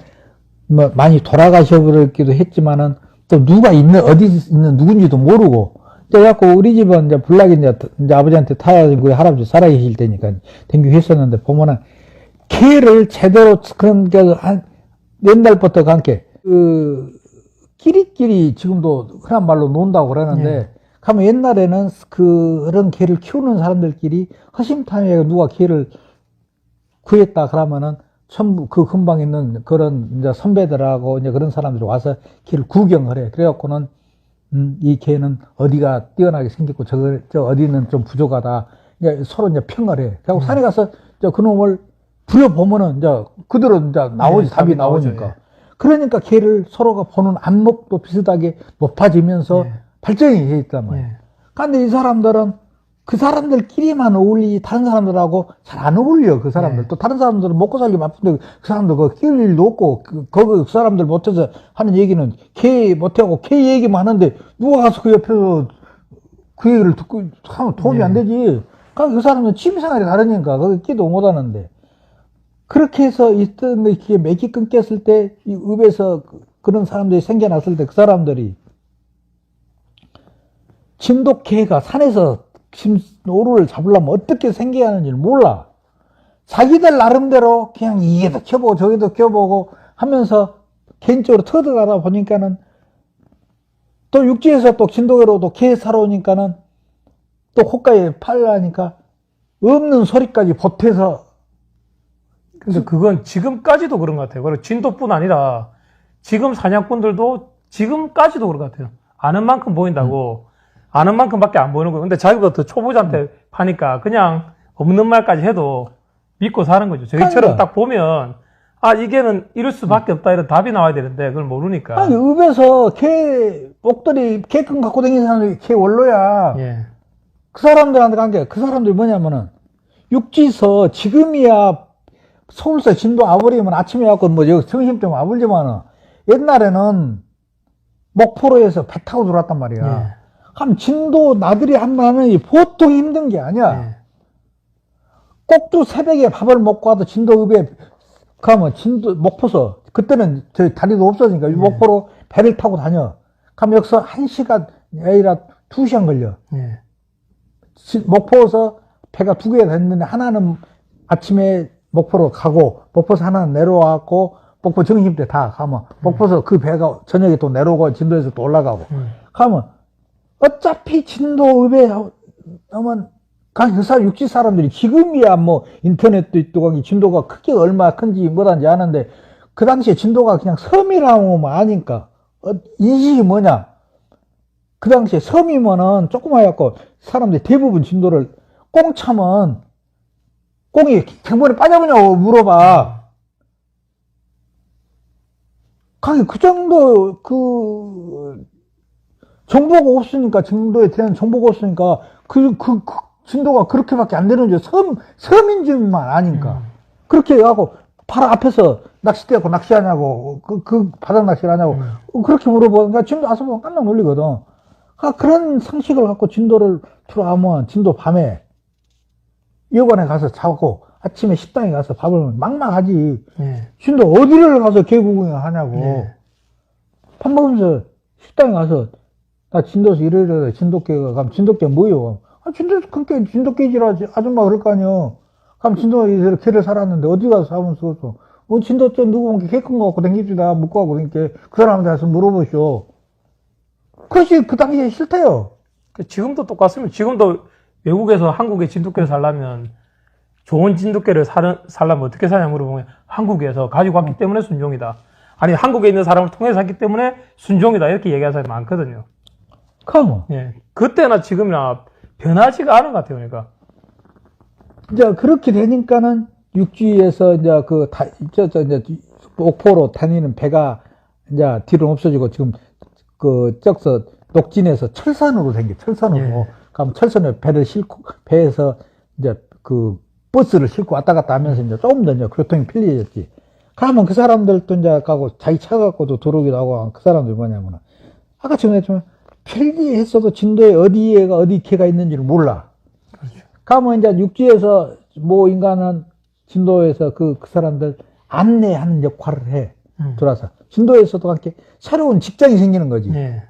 뭐 많이 돌아가셔버렸기도 했지만은 또 누가 어디 있는 누군지도 모르고 그래갖고 우리 집은 이제 불락이 이제 아버지한테 타가지고 할아버지 살아계실 때니까 댕기고 했었는데 보면은 개를 제대로 그런 게 옛날부터 관계 끼리끼리 지금도 흔한 말로 논다고 그러는데 가면 옛날에는 그런 개를 키우는 사람들끼리 허심탄회하게 누가 개를 구했다 그러면은 전부 그 근방 있는 그런 이제 선배들하고 이제 그런 사람들이 와서 걔를 구경을 해. 그래갖고는, 이 개는 어디가 뛰어나게 생겼고, 저 어디는 좀 부족하다. 이제 서로 이제 평을 해. 그리고 산에 가서 이제 그놈을 부려보면은 이제 그대로 이제 나오지, 네, 답이 나오죠, 나오니까. 예. 그러니까 걔를 서로가 보는 안목도 비슷하게 높아지면서 예. 발전이 돼 있단 말이야. 예. 근데 이 사람들은 그 사람들끼리만 어울리지 다른 사람들하고 잘 안 어울려, 그 사람들. 네. 또 다른 사람들은 먹고 살기 바쁜데 그 사람들 그 끼울 일도 없고, 그 사람들 못해서 하는 얘기는 걔 못하고 걔 얘기만 하는데 누가 가서 그 옆에서 그 얘기를 듣고 하면 도움이 안 되지. 그러니까 그 사람은 취미생활이 다르니까 거기 끼도 못 하는데. 그렇게 해서 있던 이렇게 맥이 끊겼을 때, 이 읍에서 그런 사람들이 생겨났을 때 그 사람들이 진돗개가 산에서 오루를 잡으려면 어떻게 생겨야 하는지를 몰라. 자기들 나름대로 그냥 이게도 켜보고 저기도 켜보고 하면서 개인적으로 터득하다 보니까는 또 육지에서 또 진돗개로 또 개 사러 오니까는 또 호가에 팔라니까 없는 소리까지 보태서. 근데 그건 지금까지도 그런 것 같아요. 그리고 진도뿐 아니라 지금 사냥꾼들도 지금까지도 그런 것 같아요. 아는 만큼 보인다고 아는 만큼밖에 안 보이는 거예요. 근데 자기보다 더 초보자한테 파니까 그냥 없는 말까지 해도 믿고 사는 거죠. 저희처럼 딱 보면 아 이게는 이럴 수밖에 없다 이런 답이 나와야 되는데 그걸 모르니까. 아니 읍에서 개 목도리 개끈 갖고 다니는 사람들이 개 원로야. 예. 그 사람들한테 관계, 그 사람들이 뭐냐면은, 육지서 지금이야 서울서 진도 와버리면 아침에 와갖고 뭐 여기 점심쯤 와버리지만은, 옛날에는 목포로에서 배 타고 들어왔단 말이야. 예. 그럼 진도 나들이 한 번 하는 게 보통 힘든 게 아니야. 예. 꼭두 새벽에 밥을 먹고 와도 진도읍에 가면 진도, 목포서, 그때는 저 다리도 없어지니까 목포로 배를 타고 다녀. 그럼 여기서 1시간, 아니라 2시간 걸려. 예. 목포에서 배가 2개가 됐는데 하나는 아침에 목포로 가고 목포에서 하나는 내려와갖고 목포 정심 때 다 가면 목포에서 그 배가 저녁에 또 내려오고 진도에서 또 올라가고 가면 어차피 진도읍에 오면 그 사람 육지 사람들이 지금이야 뭐 인터넷도 있고 하니 진도가 크게 얼마 큰지 뭐란지 아는데 그 당시에 진도가 그냥 섬이라고 아니까 인식이 뭐냐 그 당시에 섬이면은 조그마해갖고 사람들이 대부분 진도를 꽁 차면 꽁이 갱번에 빠져보냐고 물어봐. 강이 그 정도 정보가 없으니까 진도에 대한 정보가 없으니까 그 진도가 그렇게밖에 안 되는 줄 섬인 줄만 아니까 그렇게 하고 바로 앞에서 낚싯대 갖고 낚시하냐고 그 바닥 낚시를 하냐고 그렇게 물어보니까 진도 와서 보면 깜짝 놀리거든. 그런 상식을 갖고 진도를 들어가면 진도 밤에 여관에 가서 자고 아침에 식당에 가서 밥을 막막하지. 예. 진도 어디를 가서 개구경을 하냐고. 예. 밥 먹으면서 식당에 가서 나 진도에서 이래저래 진돗개가 가면 진돗개 뭐요? 그렇게 진돗개지라 아줌마 그럴 거 아니요. 그럼 진도에서 개를 살았는데 어디 가서 사면 쓰겠어. 진도 때 누구 보면 개 큰 거 갖고 댕깁시다. 묶고 하고 그러니까 그 사람한테 가서 물어보시오. 그것이 그 당시에 싫대요. 지금도 똑같습니다. 지금도 외국에서 한국에 진돗개를 살려면 좋은 진돗개를 살려면 어떻게 사냐 물어보면 한국에서 가지고 왔기 때문에 순종이다. 아니 한국에 있는 사람을 통해서 샀기 때문에 순종이다 이렇게 얘기하는 사람이 많거든요. 그럼 예. 그때나 지금이나 변하지가 않은 것 같아요. 그러니까 이제 그렇게 되니까는 육지에서 이제 이제 목포로 다니는 배가 이제 뒤로 없어지고 지금 저기서 녹진에서 철산으로 생겨, 철산으로. 예. 그럼 철산에 배를 싣고, 배에서 이제 버스를 싣고 왔다 갔다 하면서 이제 조금 더 이제 교통이 편리해졌지. 그러면 그 사람들도 이제 가고 자기 차 갖고도 들어오기도 하고 그 사람들 뭐냐면은 아까 전에 했지만 편리했어도 진도에 어디 개가 있는지를 몰라. 그렇죠. 그러면 이제 육지에서 뭐 인간은 진도에서 그 사람들 안내하는 역할을 해. 들어와서. 진도에서도 함께 새로운 직장이 생기는 거지. 예.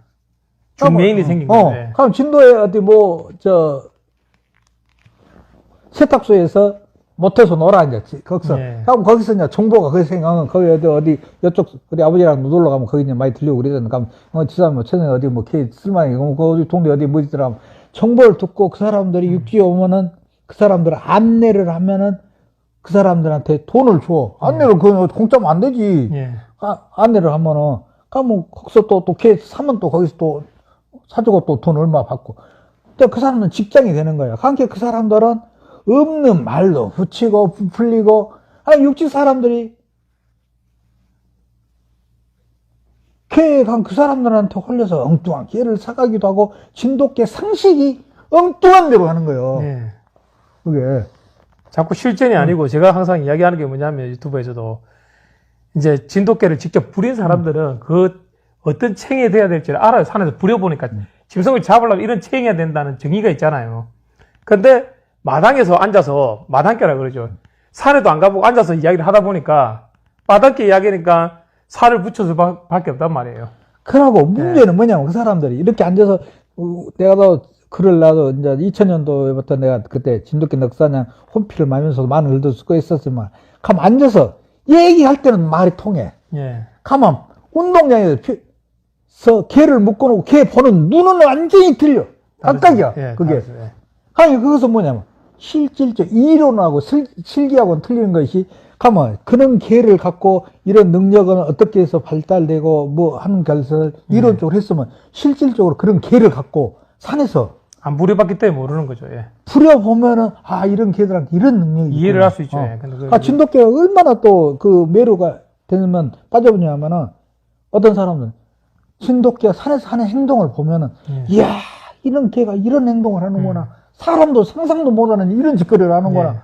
중매인이 생긴 어, 건데. 그럼 진도에 어디 세탁소에서 못해서 놀아, 이제, 거기서. 예. 그럼 거기서 이제 정보가 거기 생각하면 거기 이쪽, 우리 아버지랑 놀러 가면 거기 이제 많이 들려오고 그러잖아. 그럼, 지 사람 최근에 어디 걔 쓸만해. 그 동네 어디 뭐 있더라. 정보를 듣고 그 사람들이 육지에 오면은 그 사람들을 안내를 하면은 그 사람들한테 돈을 줘. 안내를 그 공짜면 안 되지. 예. 안내를 하면은, 가면 거기서 걔 사면 또 거기서 또 사주고 또 돈 얼마 받고. 또 그 사람은 직장이 되는 거야. 그러니까 그 사람들은 없는 말도 붙이고 풀리고, 육지 사람들이 그 사람들한테 홀려서 엉뚱한 개를 사가기도 하고, 진돗개 상식이 엉뚱한 대로 하는 거예요. 예. 그게. 자꾸 실전이 아니고 제가 항상 이야기하는 게 뭐냐면 유튜브에서도 이제 진돗개를 직접 부린 사람들은 그 어떤 챙이 돼야 될지를 알아요. 산에서 부려보니까 짐승을 잡으려면 이런 챙이 해야 된다는 정의가 있잖아요. 근데 마당에서 앉아서 마당개라 그러죠. 산에도 안 가보고 앉아서 이야기를 하다 보니까 마당개 이야기니까 살을 붙여서 밖에 없단 말이에요. 그러고 문제는 뭐냐면 그 사람들이 이렇게 앉아서 내가 더 글을 나도 이제 2000년도부터 내가 그때 진돗개 넉사냥 홈피를 말면서 많은 글도 쓰고 있었지만 가면 앉아서 얘기할 때는 말이 통해. 예. 가면 운동장에서 개를 묶어놓고 개 보는 눈은 완전히 틀려. 각각이야. 예, 그게. 다르죠. 예. 아니 그것은 뭐냐면 실질적 이론하고 실기하고는 틀리는 것이 가면 그런 개를 갖고 이런 능력은 어떻게 해서 발달되고 뭐 하는 것을 이론적으로 했으면 실질적으로 그런 개를 갖고 산에서 안 부려봤기 때문에 모르는 거죠. 예. 부려보면은 이런 개들한테 이런 능력이 이해를 있구나. 할 수 있죠. 예. 근데 진돗개가 얼마나 또 그 매료가 되면 빠져보냐면은 어떤 사람들은 진돗개가 산에서 하는 행동을 보면은 이야 이런 개가 이런 행동을 하는구나. 사람도 상상도 못하는 이런 짓거리를 하는구나. 예.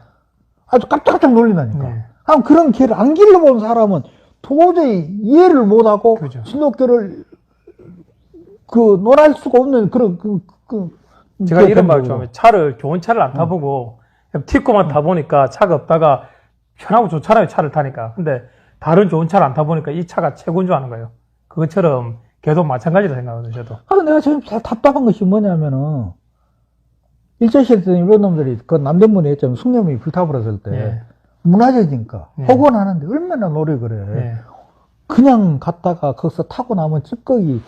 아주 깜짝깜짝 놀린다니까. 예. 그런 개를 안 길러본 사람은 도저히 이해를 못하고 그죠. 진돗개를 논할 수가 없는 그런 제가 이런 말을 좋아하면 좋은 차를 안 타보고 그냥 티코만 타보니까 차가 없다가 편하고 좋잖아요. 차를 타니까. 근데 다른 좋은 차를 안 타보니까 이 차가 최고인 줄 아는 거예요. 그것처럼 걔도 마찬가지라 생각하거든요. 저도. 내가 지금 답답한 것이 뭐냐면은 일제시대 때 이런 놈들이 그 남대문에 있잖아요. 숭례문이 불타버렸을 때 예. 무너지니까 예. 복원하는데 얼마나 노력을 해. 예. 그냥 갔다가 거기서 타고 나면 찌꺼기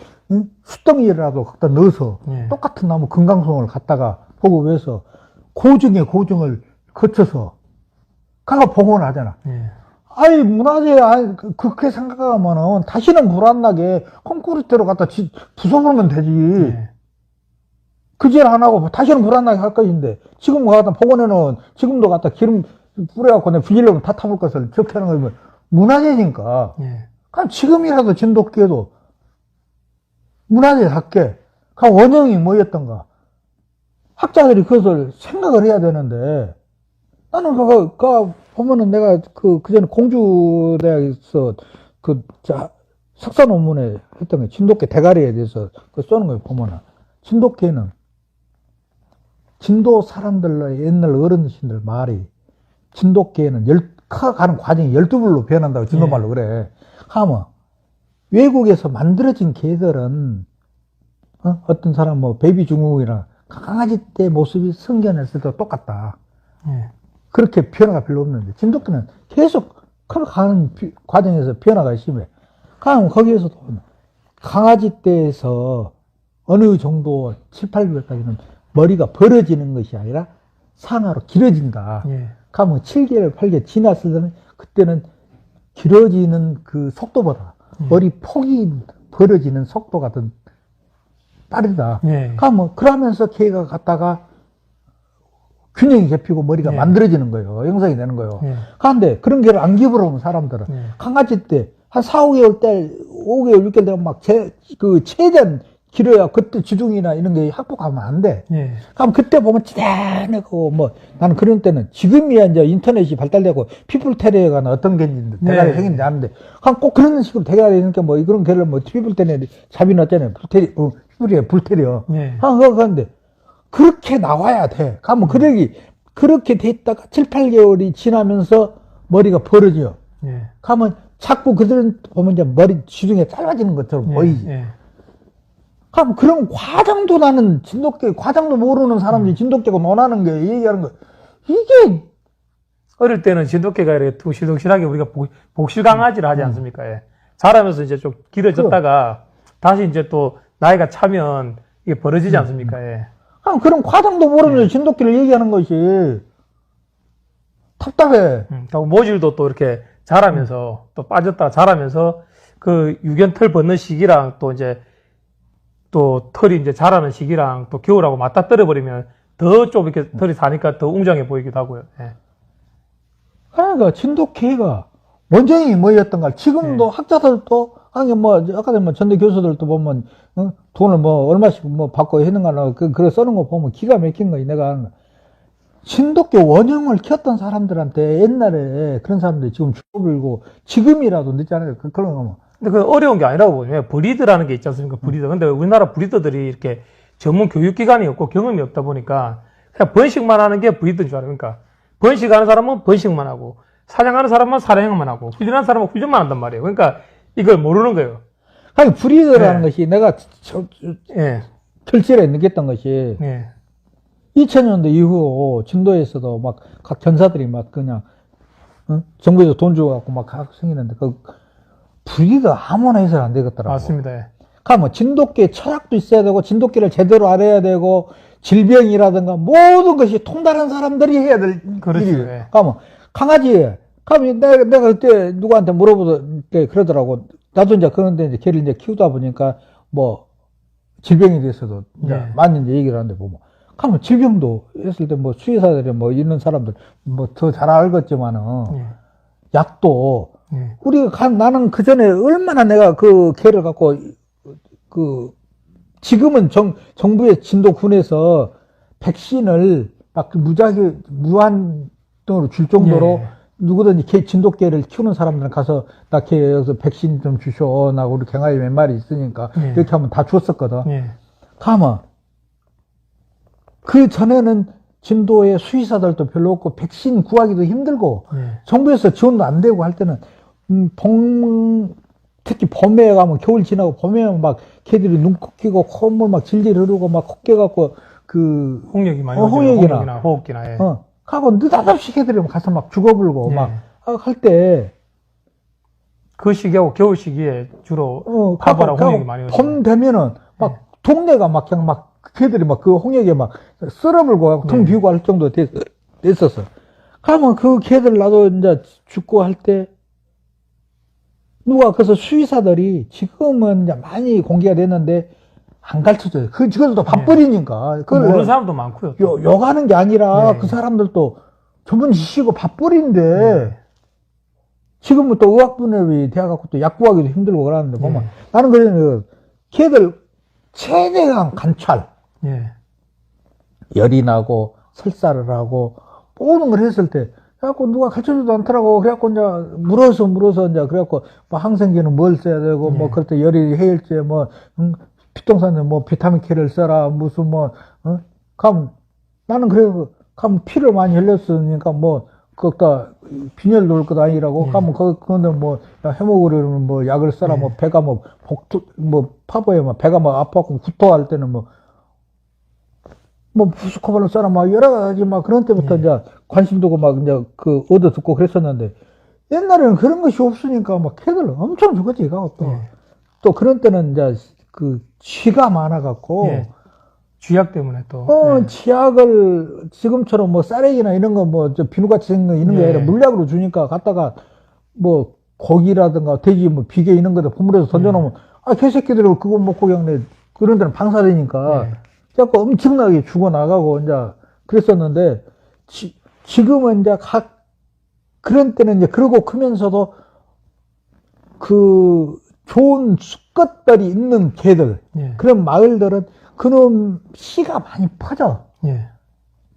수덩이라도 갖다 넣어서 예. 똑같은 나무 금강송을 갖다가 보고해서 고증에 고증을 거쳐서 가가 복원을 하잖아. 예. 문화재, 그렇게 생각하면은 다시는 불안나게 콘크리트로 갖다 부숴보면 되지. 예. 그 짓 안 하고 다시는 불안나게 할 것인데, 지금 갖다 복원해놓은, 지금도 갖다 기름 뿌려갖고 내 비닐로 다 타볼 것을 저렇게 하는 거면 문화재니까. 예. 그럼 지금이라도 진돗개도 문화재답게, 그 원형이 뭐였던가. 학자들이 그것을 생각을 해야 되는데, 나는 보면은 내가 그전에 공주대학에서 석사 논문에 했던 게 진돗개 대가리에 대해서 써는 거 보면은, 진돗개는 진도 사람들의 옛날 어르신들 말이 진돗개는 가는 과정이 12불로 변한다고 진도말로 그래. 하면 외국에서 만들어진 개들은 어떤 사람 베이비 중국이나 강아지 때 모습이 성견했을 때 똑같다. 예. 그렇게 변화가 별로 없는데 진돗개는 계속 가는 과정에서 변화가 심해. 그럼 거기에서도 강아지 때에서 어느 정도 7, 8개월까지는 머리가 벌어지는 것이 아니라 상하로 길어진다. 예. 그러면 7개월, 8개월 지났을 때는 그때는 길어지는 그 속도보다 머리 폭이 벌어지는 속도가 더 빠르다. 예. 그러면서 개가 갔다가 균형이 잡히고 머리가 예. 만들어지는 거예요. 형성이 되는 거예요. 예. 그런데 그런 개를 안 기부러면 사람들은 예. 강아지 때 한 4, 5개월 때 5개월, 6개월 되면 막 최대한 길어야 그때 주둥이나 이런 게 확보하면 안 돼. 예. 그럼 그때 보면 찌단하고 나는 그런 때는 지금이야 이제 인터넷이 발달되고 피플 테리어가 어떤 개인지 대가리 네. 생긴지 아는데 그럼 꼭 그런 식으로 대가리 있는 게 그런 개를 피플 테리어 잡이 넣었잖아요. 불테리어. 예. 그런데 그렇게 나와야 돼. 그러면 그렇게 됐다가 7, 8개월이 지나면서 머리가 벌어져. 예. 그러면 자꾸 그들은 보면 이제 머리 주둥이 짧아지는 것처럼 예. 보이지. 예. 그럼 그런 과장도 나는 과장도 모르는 사람들이 진돗개고 논하는 게 얘기하는 거. 이게 어릴 때는 진돗개가 이렇게 둥실둥실하게 우리가 복실 강아지를 하지 않습니까? 예. 자라면서 이제 좀 길어졌다가 다시 이제 또 나이가 차면 이게 벌어지지 않습니까? 예. 그럼 그런 과장도 모르면서 진돗개를 얘기하는 것이 답답해. 또 모질도 또 이렇게 자라면서 또 빠졌다가 자라면서 그 유견털 벗는 시기랑 또 이제 또 털이 이제 자라는 시기랑 또 겨울하고 맞다 떨어버리면 더 좀 이렇게 털이 사니까 더 웅장해 보이기도 하고요. 예. 그러니까 진돗개가 원전이 뭐였던가. 지금도 학자들도 아니 뭐 아까 뭐 전대 교수들도 보면 돈을 뭐 얼마씩 뭐 받고 했는가 그래 써는 거 보면 기가 막힌 거지. 내가 진돗개 원형을 키웠던 사람들한테 옛날에 그런 사람들이 지금 죽어버리고 지금이라도 늦잖아요. 그런 거. 근데 그 어려운 게 아니라고 보면 브리드라는 게 있지 않습니까? 브리더. 근데 우리나라 브리더들이 이렇게 전문 교육기관이 없고 경험이 없다 보니까 그냥 번식만 하는 게 브리더인 줄 알아요. 그러니까 번식하는 사람은 번식만 하고 사냥하는 사람은 사냥만 하고 훈련하는 사람은 훈련만 한단 말이에요. 그러니까 이걸 모르는 거예요. 아니 브리더라는 네. 것이 내가 예. 철저히 느꼈던 것이 예. 2000년대 이후 진도에서도 막 각 전사들이 막 그냥 정부에서 돈 주고 갖고 막 생기는데 그 브리더 아무나 해서는 안 되겠더라고. 맞습니다. 예. 뭐 진돗개 철학도 있어야 되고 진돗개를 제대로 알아야 되고 질병이라든가 모든 것이 통달한 사람들이 해야 될 그렇죠. 일이에요. 예. 가면 강아지 가면 내가 그때 누구한테 물어보던 때 그러더라고. 나도 이제 그런데 이제 개를 이제 키우다 보니까 뭐 질병에 대해서도 이제 예. 많이 이제 얘기를 하는데 보면 가면 질병도 했을 때 뭐 수의사들이 뭐 있는 사람들 뭐 더 잘 알겠지만은 예. 약도 예. 우리가 나는 그 전에 얼마나 내가 그 개를 갖고 지금은 정부의 진도군에서 백신을 막 무한으로 줄 정도로 예. 누구든지 진돗개를 키우는 사람들은 가서 나 개 여기서 백신 좀 주쇼. 나 우리 갱아리 몇 마리 있으니까 예. 이렇게 하면 다 줬었거든. 예. 가만 그 전에는 진도에 수의사들도 별로 없고 백신 구하기도 힘들고 예. 정부에서 지원도 안 되고 할 때는 특히 봄에 가면 겨울 지나고 봄에 막 개들이 눈 꺾이고 콧물 막 질질 흐르고 막 콧개 갖고 홍역이 많이 어, 오죠. 홍역이나. 호흡기나. 예. 가고 느닷없이 개들이 가서 막 죽어불고 예. 막 할 때 그 시기하고 겨울 시기에 주로 파벌하고 홍역이 많이 오죠. 봄 되면은 막 동네가 막 그냥 막 개들이 막 그 홍역에 막 쓸어불고 텅 비우고 할 정도 됐었어. 가면 그 개들 나도 이제 죽고 할 때 누가 그래서 수의사들이 지금은 이제 많이 공개가 됐는데 안 가르쳐줘요. 그들도 밥벌이니까. 그걸 모르는 사람도 많고요. 욕하는 게 아니라 네. 그 사람들도 전문 지식이고 밥벌이인데 네. 지금은 또 의학분야에 대해갖고 또 약 구하기도 힘들고 그러는데 보면 네. 나는 그래서 걔들 최대한 관찰 예. 열이 나고 설사를 하고 모든 걸 했을 때 그래갖고 누가 가르쳐주지도 않더라고. 그래갖고 이제 물어서 이제 그래갖고 뭐 항생제는 뭘 써야 되고 뭐 그럴 때 열이 해일제 뭐 피똥산에 뭐 비타민 K를 써라 무슨 뭐 가면 나는 그래서 가면 피를 많이 흘렸으니까 뭐 거기다 빈혈 놓을 것도 아니라고 가면 그건데 뭐 해먹으려면 뭐 약을 써라 뭐 배가 뭐 파보에 뭐 배가 막 아파갖고 구토할 때는 뭐 부스코발로 써라 막 여러 가지 막 그런 때부터 이제 관심 두고 막 이제 얻어 듣고 그랬었는데 옛날에는 그런 것이 없으니까 막 개들 엄청 죽었지 가고 또 그런 때는 이제 쥐가 많아갖고 쥐약 때문에 또 쥐약을 지금처럼 뭐 쌀액이나 이런 거 뭐 비누같이 생긴 거 있는 게 아니라 물약으로 주니까 갖다가 뭐 고기라든가 돼지 뭐 비계 이런 거다 버무려서 던져놓으면 개새끼들이 그거 먹고 그냥 그런 데는 방사되니까 자꾸 엄청나게 죽어나가고, 이제, 그랬었는데, 지금은 이제 그런 때는 이제 그러고 크면서도 좋은 수컷들이 있는 개들, 그런 마을들은 그놈 씨가 많이 퍼져.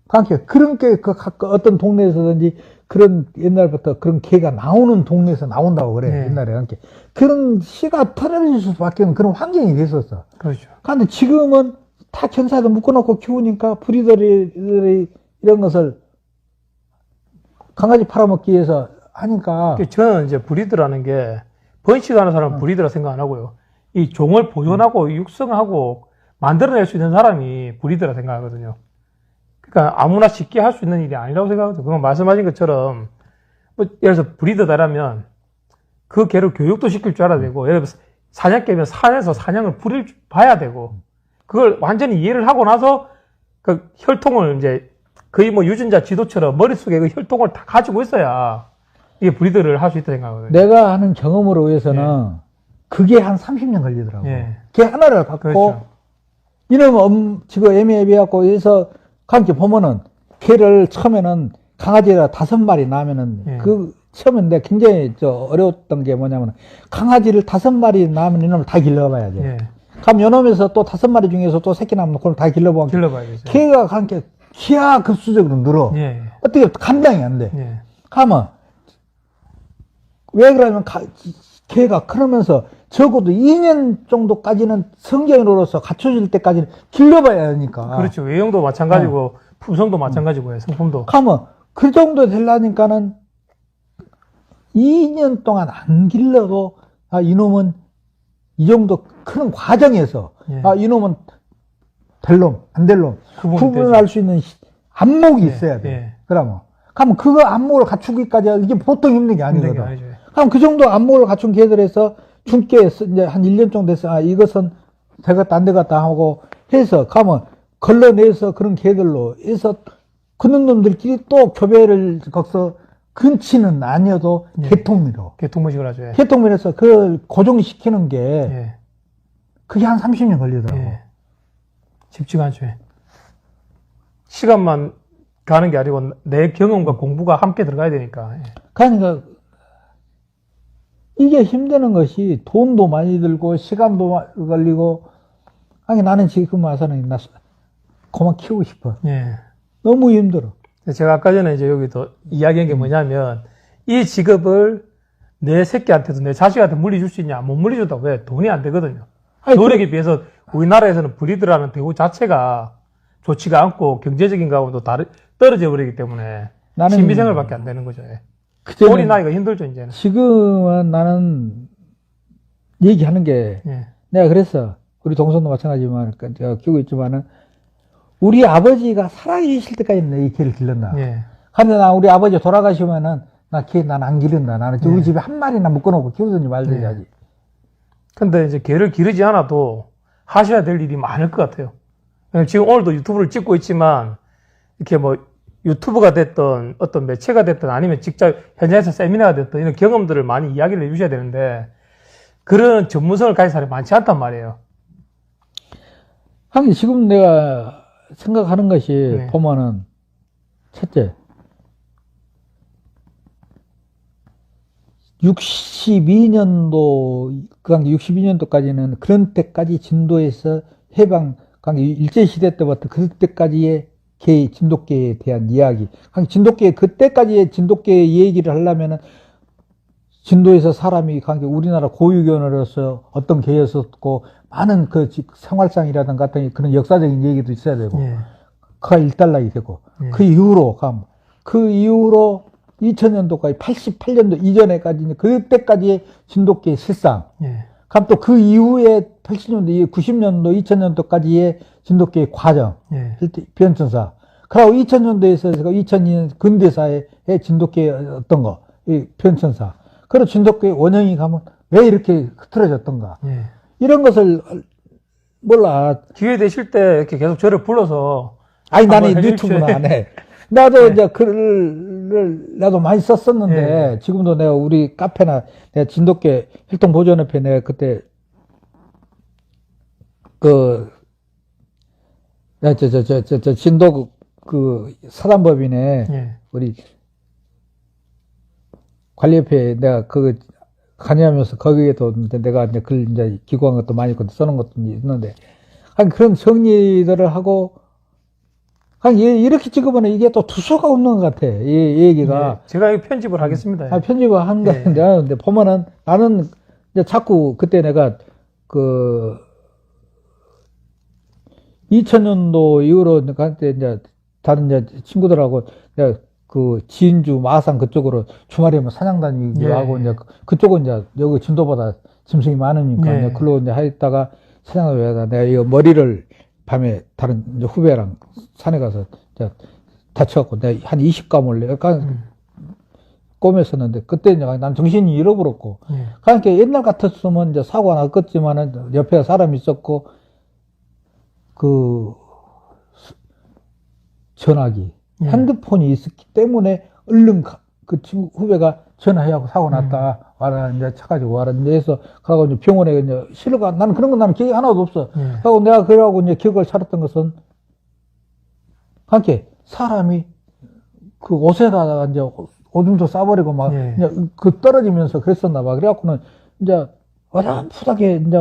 그러니까 그런 게 어떤 동네에서든지 그런 옛날부터 그런 개가 나오는 동네에서 나온다고 그래, 옛날에. 그러니까 그런 씨가 털어질 수밖에 없는 그런 환경이 됐었어. 그렇죠. 그런데 지금은 다 견사도 묶어놓고 키우니까 브리더들이 이런 것을 강아지 팔아먹기 위해서 하니까. 저는 이제 브리드라는 게 번식하는 사람은 브리드라 생각 안 하고요. 이 종을 보존하고 육성하고 만들어낼 수 있는 사람이 브리드라 생각하거든요. 그러니까 아무나 쉽게 할 수 있는 일이 아니라고 생각하거든요. 그건 말씀하신 것처럼 뭐 예를 들어서 브리더다라면 그 개를 교육도 시킬 줄 알아야 되고, 예를 들어서 사냥개면 산에서 사냥을 봐야 되고, 그걸 완전히 이해를 하고 나서 그 혈통을 이제 거의 뭐 유전자 지도처럼 머릿속에 그 혈통을 다 가지고 있어야 이게 브리드를 할 수 있다 생각하거든요. 내가 하는 경험으로 해서는 그게 한 30년 걸리더라고. 예. 걔 하나를 갖고 그렇죠. 이놈 지금 애매해갖고 해서 함께 보면은 걔를 처음에는 강아지가 5마리 낳으면은 예. 그 처음에 내가 굉장히 어려웠던 게 뭐냐면 강아지를 5마리 낳으면 이놈을 다 길러봐야지. 예. 그럼 요놈에서 또 5마리 중에서 또 새끼 낳으면 그걸 다 길러보면 길러봐야죠. 걔가 함께 기하급수적으로 늘어. 예. 어떻게 감당이 안 돼. 예. 가면 왜 그러냐면 걔가 그러면서 적어도 2년 정도까지는 성경으로서 갖춰질 때까지는 길러봐야 하니까. 그렇죠. 외형도 마찬가지고 품성도 마찬가지고요. 성품도. 가면 그 정도 되려니까는 2년 동안 안 길러도 이놈은 이 정도 큰 과정에서 예. 이놈은 될 놈, 안 될 놈 구분할 수 있는 안목이 있어야 돼. 예. 그러면 가면 그거 안목을 갖추기까지 이게 보통 힘든 게 힘든 게 아니거든. 아니죠. 그럼 그 정도 안목을 갖춘 개들에서 중께 이제 한 1년 정도 돼서 이것은 되겠다 안 되겠다 하고 해서 가면 걸러내서 그런 개들로 해서 그런 놈들끼리 또 교배를 거기서 근치는 아니어도 예. 개통미로 개통무식을 하죠. 예. 개통미로서 그걸 고정시키는 게 예. 그게 한 30년 걸리더라고. 예. 쉽지가 않죠. 예. 시간만 가는 게 아니고 내 경험과 공부가 함께 들어가야 되니까. 예. 그러니까 이게 힘드는 것이 돈도 많이 들고 시간도 걸리고 아니 나는 지금 와서는 나 그만 키우고 싶어. 예. 너무 힘들어. 제가 아까 전에 이제 여기도 이야기한 게 뭐냐면 이 직업을 내 새끼한테도 내 자식한테 물려줄 수 있냐? 못 물려준다고. 왜? 돈이 안 되거든요. 아니, 노력에 비해서 우리나라에서는 브리드라는 대우 자체가 좋지가 않고 경제적인 거하고도 떨어져 버리기 때문에 나는 취미생활밖에 안 되는 거죠. 예. 그때는 돈이 나기가 힘들죠, 이제는. 지금은 나는 얘기하는 게 예. 내가 그랬어. 우리 동생도 마찬가지지만 제가 키우고 있지만은 우리 아버지가 살아계실 때까지는 내 이 개를 길렀나. 예. 근데 나 우리 아버지 돌아가시면은 난 안 기른다. 나는 우리 집에 한 마리나 묶어놓고 키우든지 말든지 하지. 근데 이제 개를 기르지 않아도 하셔야 될 일이 많을 것 같아요. 지금 오늘도 유튜브를 찍고 있지만 이렇게 뭐 유튜브가 됐던 어떤 매체가 됐든 아니면 직접 현장에서 세미나가 됐든 이런 경험들을 많이 이야기를 해주셔야 되는데 그런 전문성을 가진 사람이 많지 않단 말이에요. 하긴 지금 내가 생각하는 것이 네. 보면은 첫째 62년도 그 당시 62년도까지는 그런 때까지 진도에서 해방 일제시대 때부터 그때까지의 개 진돗개에 대한 이야기 진돗개 그때까지의 진돗개 얘기를 하려면은 진도에서 사람이 우리나라 고유견으로서 어떤 개였었고 많은 그 생활상이라든가 같은 그런 역사적인 얘기도 있어야 되고 예. 그가 일단락이 되고 그 이후로 2000년도까지 88년도 이전에까지 그때까지의 진돗개의 실상 예. 그럼 또 그 이후에 80년도, 90년도, 2000년도까지의 진돗개의 과정 예. 변천사 그리고 2000년도에서 2002년 근대사의 진돗개의 어떤 거 이 변천사 그리고 진돗개의 원형이 가면 왜 이렇게 흐트러졌던가 예. 이런 것을 몰라. 기회 되실 때 이렇게 계속 저를 불러서 아니 나는 한번 유튜브는 해주십시오. 안 해. 나도 이제 글을 나도 많이 썼었는데 지금도 내가 우리 카페나 내가 진돗개 활동보존협회 내가 그때 진도 사단법인에 예. 우리 관리협회에 내가 관여하면서 거기에도 내가 이제 글 이제 기고한 것도 많이 있고 써놓은 것도 있는데 그런 정리들을 하고 이렇게 찍으면 이게 또 두서가 없는 것 같아. 이 얘기가. 예. 제가 이 편집을 하겠습니다. 편집을 한 건데, 근데 보면은 나는 이제 자꾸 그때 내가 2000년도 이후로 그때 이제 다른 이제 친구들하고 내가 진주, 마산 그쪽으로 주말에 뭐 사냥 다니기도 하고 이제 그쪽은 이제 여기 진도보다 짐승이 많으니까 이제 글로 이제 했다가 사냥을 하다 내가 이거 머리를 밤에 다른 이제 후배랑 산에 가서 이제 다쳐갖고 내가 한 20감을 약간 꼬맸었는데 그때 이제 난 정신이 잃어버렸고 그러니까 옛날 같았으면 이제 사고가 났겠지만은 옆에 사람이 있었고 전화기 예. 핸드폰이 있었기 때문에 얼른 그 친구 후배가 전화해갖고 사고 났다 와라 이제 차 가지고 와라 이제 해서 가고 이제 병원에 이제 실어가 나는 그런 건 나는 기억이 하나도 없어. 예. 하고 내가 그러고 이제 기억을 차렸던 것은 함께 사람이 그 옷에다가 이제 오줌도 싸버리고 막 예. 이제 그 떨어지면서 그랬었나 봐. 그래갖고는 이제 어렴풋하게 이제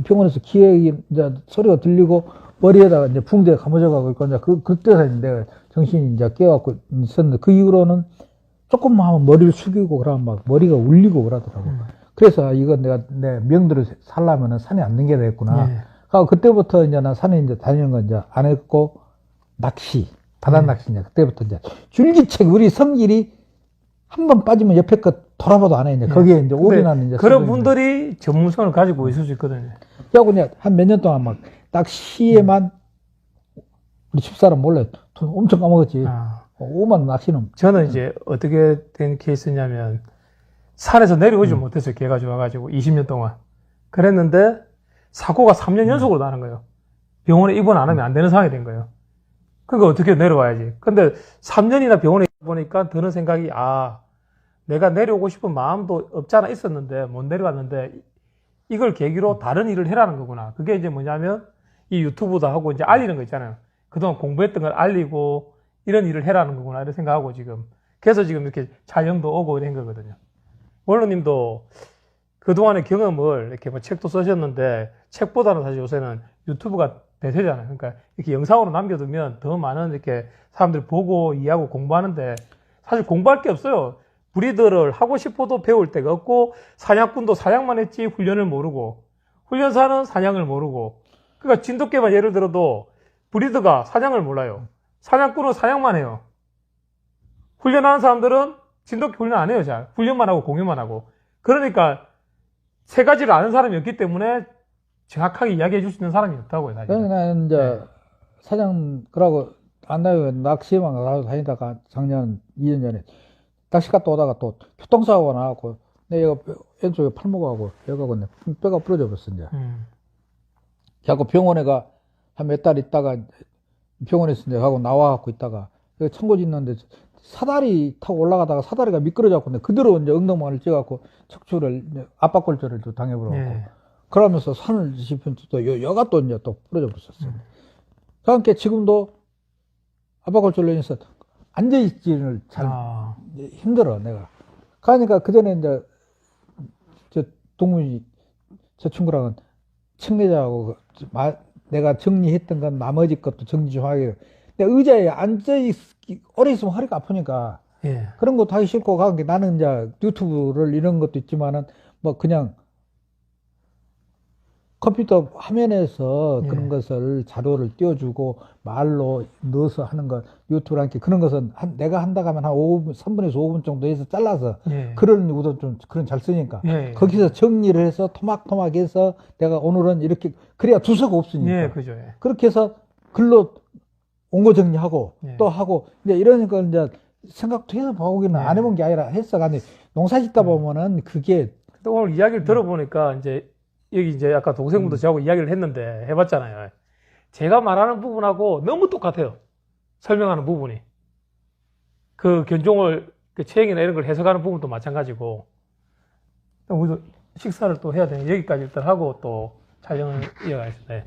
병원에서 기획이 이제 소리가 들리고 머리에다가 이제 붕대가 감아져가고 있고 이제 그때서 이제 내가 정신이 이제 깨갖고 있었는데 그 이후로는 조금만 하면 머리를 숙이고 그러면 막 머리가 울리고 그러더라고. 그래서 이거 내가 내 명들을 살려면은 산에 안 등겨야 되겠구나. 예. 하고 그때부터 이제 나 산에 이제 다니는 건 이제 안 했고 낚시, 바다 낚시 이제 그때부터 이제 줄기책 우리 성질이 한 번 빠지면 옆에 거 돌아봐도 안 해. 이제 거기에 이제 올인하는 이제 그런 성격입니다. 분들이 전문성을 가지고 있을 수 있거든요. 그래갖고 이제 한 몇 년 동안 막 낚시에만 우리 집사람 몰래 돈 엄청 까먹었지. 아. 5만 원 낚시는. 저는 이제 어떻게 된 케이스냐면 산에서 내려오지 못했어요. 개가 좋아가지고 20년 동안. 그랬는데 사고가 3년 연속으로 나는 거예요. 병원에 입원 안 하면 안 되는 상황이 된 거예요. 그러니까 어떻게 내려와야지. 근데 3년이나 병원에 보니까 드는 생각이 내가 내려오고 싶은 마음도 없잖아 있었는데 못 내려왔는데 이걸 계기로 다른 일을 해라는 거구나. 그게 이제 뭐냐면 이 유튜브도 하고 이제 알리는 거 있잖아요. 그동안 공부했던 걸 알리고 이런 일을 해라는 거구나 이런 생각하고 지금 그래서 지금 이렇게 촬영도 오고 이런 거거든요. 원로님도 그동안의 경험을 이렇게 뭐 책도 쓰셨는데 책보다는 사실 요새는 유튜브가 대세잖아요. 그러니까 이렇게 영상으로 남겨두면 더 많은 이렇게 사람들이 보고 이해하고 공부하는데 사실 공부할 게 없어요. 브리더를 하고 싶어도 배울 데가 없고 사냥꾼도 사냥만 했지 훈련을 모르고 훈련사는 사냥을 모르고 그러니까 진돗개만 예를 들어도 브리더가 사냥을 몰라요. 사냥꾼은 사냥만 해요. 훈련하는 사람들은 진돗개 훈련 안 해요. 잘 훈련만 하고 공연만 하고 그러니까 세 가지를 아는 사람이 없기 때문에 정확하게 이야기해 줄 수 있는 사람이 없다고요. 사실. 그래서 나는 이제 사장 그러고 안 나요. 낚시만 가서 다니다가 작년 2년 전에 낚시 갔다 오다가 또 교통사고가 나갖고 내가 왼쪽에 팔목하고 여기하고 뼈가 부러져 버렸어 이제. 그래갖고 병원에 가 한 몇 달 있다가 병원에서 이제 하고 나와갖고 있다가 여기 청고지 있는데 사다리 타고 올라가다가 사다리가 미끄러져갖고 그대로 이제 엉덩방아를 찌갖고 척추를 이제 압박골절을 또 당해버렸고 예. 그러면서 산을 짚은 또 여가 또 이제 또 부러져 버렸었어요. 그러니까 지금도 압박골절로 인해서 앉아있지를 잘 힘들어 내가. 그러니까 그 전에 이제 저 동문이 저 친구랑은 청래자하고 내가 정리했던 건 나머지 것도 정리 좀 하게. 근데 의자에 앉아있기 오래 있으면 허리가 아프니까 예. 그런 것도 하기 싫고 가는 게 나는 이제 유튜브를 이런 것도 있지만은 뭐 그냥 컴퓨터 화면에서 그런 것을 자료를 띄워주고 말로 넣어서 하는 것 유튜브랑 그런 것은 내가 한다고 하면 한 5분, 3분에서 5분 정도 해서 잘라서 그런 우도 좀 그런 잘 쓰니까 거기서 정리를 해서 토막토막해서 내가 오늘은 이렇게 그래야 두서가 없으니까 그죠. 예. 그렇게 해서 글로 온거 정리하고 또 하고 이제 이런 걸 이제 생각도 해서 보기는 안 해본 게 아니라 했어가니 농사 짓다 보면은 그게 또 오늘 이야기를 들어보니까 이제 여기 이제 아까 동생분도 저하고 이야기를 했는데 해봤잖아요. 제가 말하는 부분하고 너무 똑같아요. 설명하는 부분이. 그 견종을, 그 체형이나 이런 걸 해석하는 부분도 마찬가지고. 우리도 식사를 또 해야 되는 여기까지 일단 하고 또 촬영을 이어가겠습니다.